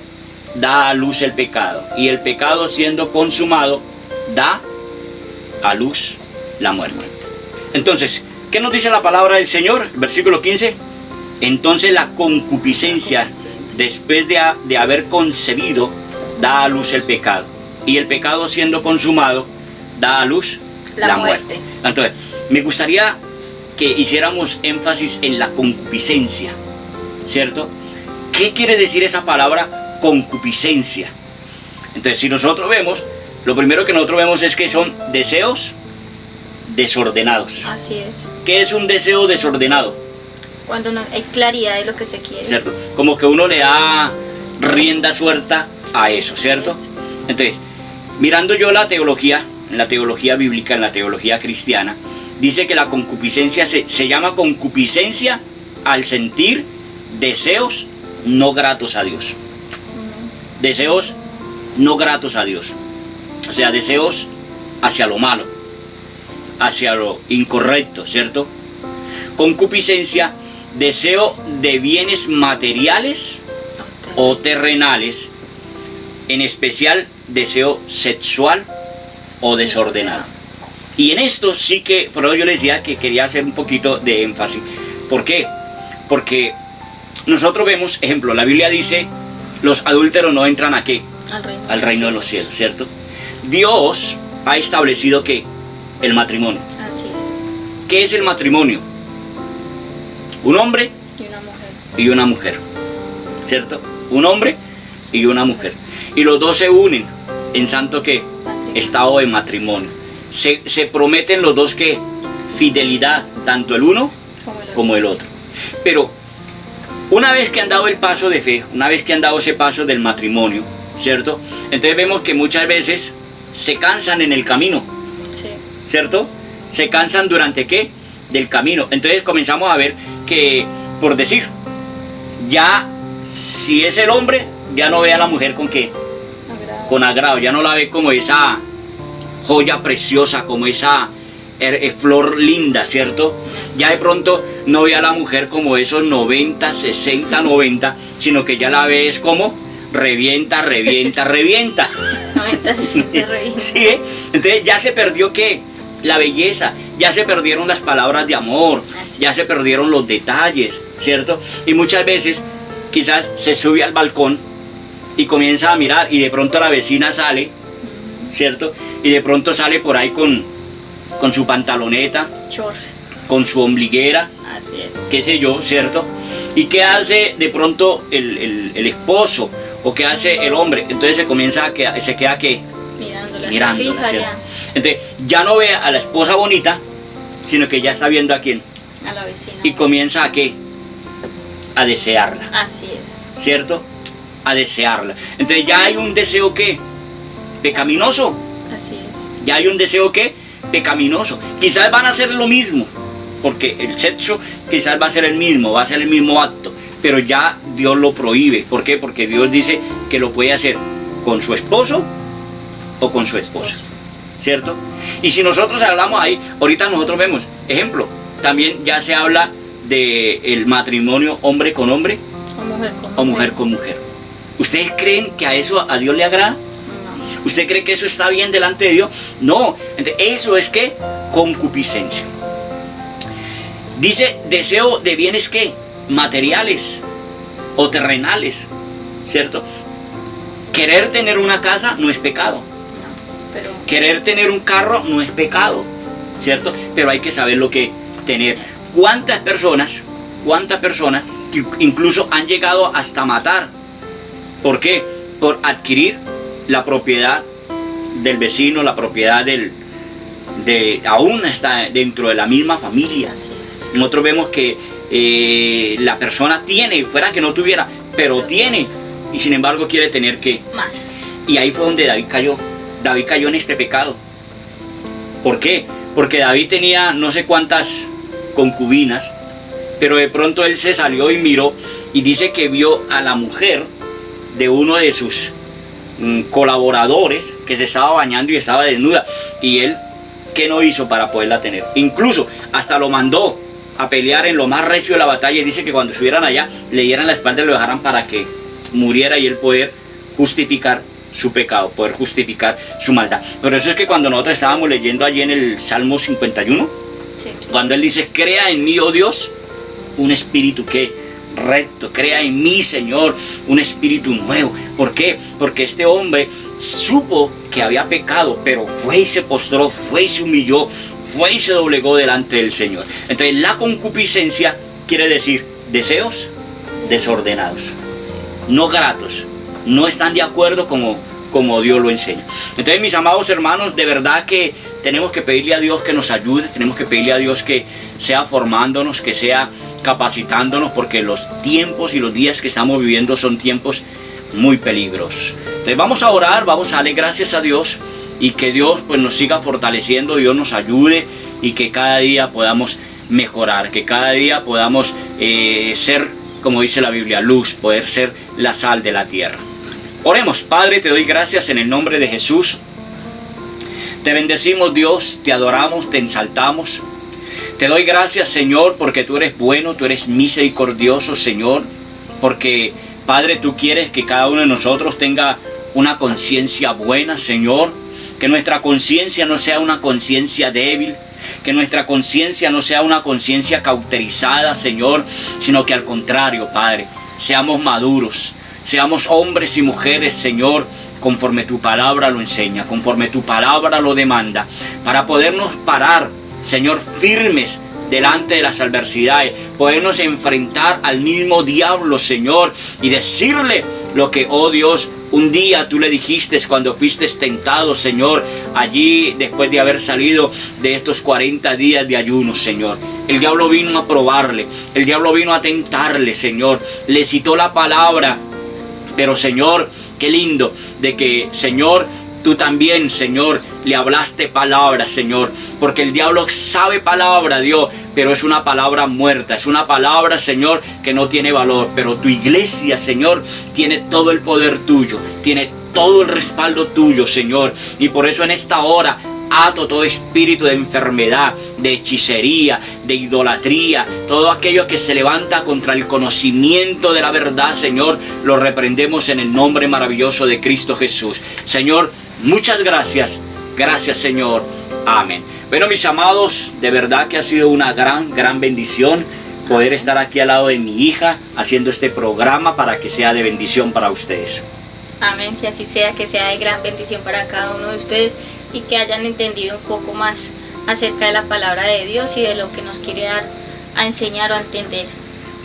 da a luz el pecado. Y el pecado, siendo consumado, da a luz la muerte. Entonces, ¿qué nos dice la palabra del Señor? Versículo 15. Entonces la concupiscencia, después de haber concebido, da a luz el pecado. Y el pecado, siendo consumado, da a luz la muerte. Entonces, me gustaría que hiciéramos énfasis en la concupiscencia, ¿cierto? ¿Qué quiere decir esa palabra concupiscencia? Entonces, si nosotros vemos, lo primero que nosotros vemos es que son deseos desordenados. Así es. ¿Qué es un deseo desordenado? Cuando no hay claridad de lo que se quiere. ¿Cierto? Como que uno le da rienda suelta a eso, ¿cierto? Entonces, mirando yo la teología, en la teología bíblica, en la teología cristiana, dice que la concupiscencia se llama concupiscencia al sentir deseos no gratos a Dios. Deseos no gratos a Dios. O sea, deseos hacia lo malo, hacia lo incorrecto, ¿cierto? Concupiscencia, deseo de bienes materiales o terrenales, en especial deseo sexual o desordenado. Y en esto sí que, por eso yo les decía que quería hacer un poquito de énfasis. ¿Por qué? Porque nosotros vemos, ejemplo, la Biblia dice, los adúlteros no entran ¿a qué? Al reino de los cielos, ¿cierto? Dios ha establecido ¿qué? El matrimonio. Así es. ¿Qué es el matrimonio? Un hombre Y una mujer. y una mujer, ¿cierto? Un hombre y una mujer. Y los dos se unen en santo ¿qué? Estado de matrimonio. Se prometen los dos ¿qué? Fidelidad, tanto el uno como el otro. Pero una vez que han dado el paso de fe, una vez que han dado ese paso del matrimonio, ¿cierto? Entonces vemos que muchas veces se cansan en el camino. Sí. ¿cierto? Se cansan durante ¿qué? Del camino. Entonces comenzamos a ver que, por decir, ya si es el hombre, ya no ve a la mujer con ¿qué? Con agrado, ya no la ve como esa joya preciosa, como esa flor linda, ¿cierto? Ya de pronto no ve a la mujer como esos 90, 60, 90, sino que ya la ve es como revienta, revienta, revienta. 90, 60, revienta. ¿Sí? Entonces ya se perdió ¿qué? La belleza, ya se perdieron las palabras de amor, ya se perdieron los detalles, ¿cierto? Y muchas veces quizás se sube al balcón y comienza a mirar y de pronto la vecina sale, ¿cierto? Y de pronto sale por ahí con su pantaloneta, Chor. con su ombliguera, Así es. qué sé yo, ¿cierto? ¿Y qué hace de pronto el esposo o qué hace el hombre? Entonces se comienza a quedar, se queda ¿qué? Mirándola, ¿cierto? Entonces ya no ve a la esposa bonita, sino que ya está viendo a quién. A la vecina. Y comienza a ¿qué? A desearla, Así es. ¿cierto? A desearla. Entonces ya hay un deseo ¿qué? Pecaminoso. Así es. Ya hay un deseo ¿qué? Pecaminoso. Quizás van a hacer lo mismo, porque el sexo quizás va a ser el mismo, va a ser el mismo acto, pero ya Dios lo prohíbe. ¿Por qué? Porque Dios dice que lo puede hacer con su esposo o con su esposa, ¿cierto? Y si nosotros hablamos ahí, ahorita nosotros vemos, ejemplo, también ya se habla del matrimonio hombre con hombre o mujer con mujer. ¿Ustedes creen que a eso a Dios le agrada? No. ¿Usted cree que eso está bien delante de Dios? No. Entonces, eso es ¿qué? Concupiscencia. Dice deseo de bienes ¿qué? Materiales o terrenales, ¿cierto? Querer tener una casa no es pecado. Pero Querer tener un carro no es pecado, ¿cierto? Pero hay que saber lo que tener. ¿Cuántas personas que incluso han llegado hasta matar? ¿Por qué? Por adquirir la propiedad del vecino, la propiedad aún está dentro de la misma familia. así es. Nosotros vemos que la persona tiene, fuera que no tuviera, pero tiene, y sin embargo quiere tener ¿qué? Más. Y ahí fue donde David cayó. David cayó en este pecado. ¿Por qué? Porque David tenía no sé cuántas concubinas, pero de pronto él se salió y miró y dice que vio a la mujer de uno de sus colaboradores que se estaba bañando y estaba desnuda, y él ¿qué no hizo para poderla tener? Incluso hasta lo mandó a pelear en lo más recio de la batalla, y dice que cuando estuvieran allá le dieran la espalda y lo dejaran para que muriera y él poder justificar su pecado, poder justificar su maldad. Pero eso es que cuando nosotros estábamos leyendo allí en el Salmo 51, Sí. cuando él dice, crea en mí, oh Dios, un espíritu que recto, crea en mí, Señor, un espíritu nuevo. ¿Por qué? Porque este hombre supo que había pecado, pero fue y se postró, fue y se humilló, fue y se doblegó delante del Señor. Entonces la concupiscencia quiere decir deseos desordenados, no gratos, no están de acuerdo como Dios lo enseña. Entonces, mis amados hermanos, de verdad que tenemos que pedirle a Dios que nos ayude, tenemos que pedirle a Dios que sea formándonos, que sea capacitándonos, porque los tiempos y los días que estamos viviendo son tiempos muy peligrosos. Entonces vamos a orar, vamos a darle gracias a Dios y que Dios pues nos siga fortaleciendo, Dios nos ayude y que cada día podamos mejorar, que cada día podamos ser, como dice la Biblia, luz, poder ser la sal de la tierra. Oremos. Padre, te doy gracias en el nombre de Jesús. Te bendecimos, Dios, te adoramos, te ensaltamos. Te doy gracias, Señor, porque tú eres bueno, tú eres misericordioso, Señor. Porque, Padre, tú quieres que cada uno de nosotros tenga una conciencia buena, Señor. Que nuestra conciencia no sea una conciencia débil. Que nuestra conciencia no sea una conciencia cauterizada, Señor. Sino que al contrario, Padre, seamos maduros. Seamos hombres y mujeres, Señor, conforme tu palabra lo enseña, conforme tu palabra lo demanda, para podernos parar, Señor, firmes delante de las adversidades, podernos enfrentar al mismo diablo, Señor, y decirle lo que, oh Dios, un día tú le dijiste cuando fuiste tentado, Señor, allí después de haber salido de estos 40 días de ayuno, Señor. El diablo vino a probarle, el diablo vino a tentarle, Señor, le citó la palabra. Pero, Señor, qué lindo de que, Señor, tú también, Señor, le hablaste palabra, Señor, porque el diablo sabe palabra, Dios, pero es una palabra muerta, es una palabra, Señor, que no tiene valor, pero tu iglesia, Señor, tiene todo el poder tuyo, tiene todo el respaldo tuyo, Señor, y por eso en esta hora ato todo espíritu de enfermedad, de hechicería, de idolatría, todo aquello que se levanta contra el conocimiento de la verdad, Señor, lo reprendemos en el nombre maravilloso de Cristo Jesús. Señor, muchas gracias. Gracias, Señor. Amén. Bueno, mis amados, de verdad que ha sido una gran bendición poder estar aquí al lado de mi hija haciendo este programa para que sea de bendición para ustedes. Amén, que así sea, que sea de gran bendición para cada uno de ustedes y que hayan entendido un poco más acerca de la palabra de Dios y de lo que nos quiere dar a enseñar o a entender.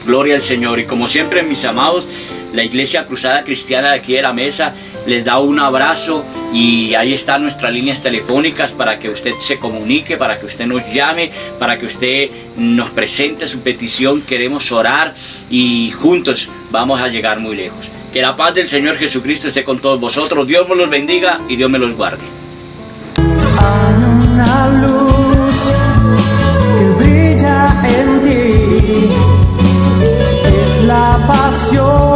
Gloria al Señor. Y como siempre, mis amados, la Iglesia Cruzada Cristiana de aquí de la mesa les da un abrazo y ahí están nuestras líneas telefónicas para que usted se comunique, para que usted nos llame, para que usted nos presente su petición. Queremos orar y juntos vamos a llegar muy lejos. Que la paz del Señor Jesucristo esté con todos vosotros. Dios me los bendiga y Dios me los guarde. Hay una luz que brilla en ti, es la pasión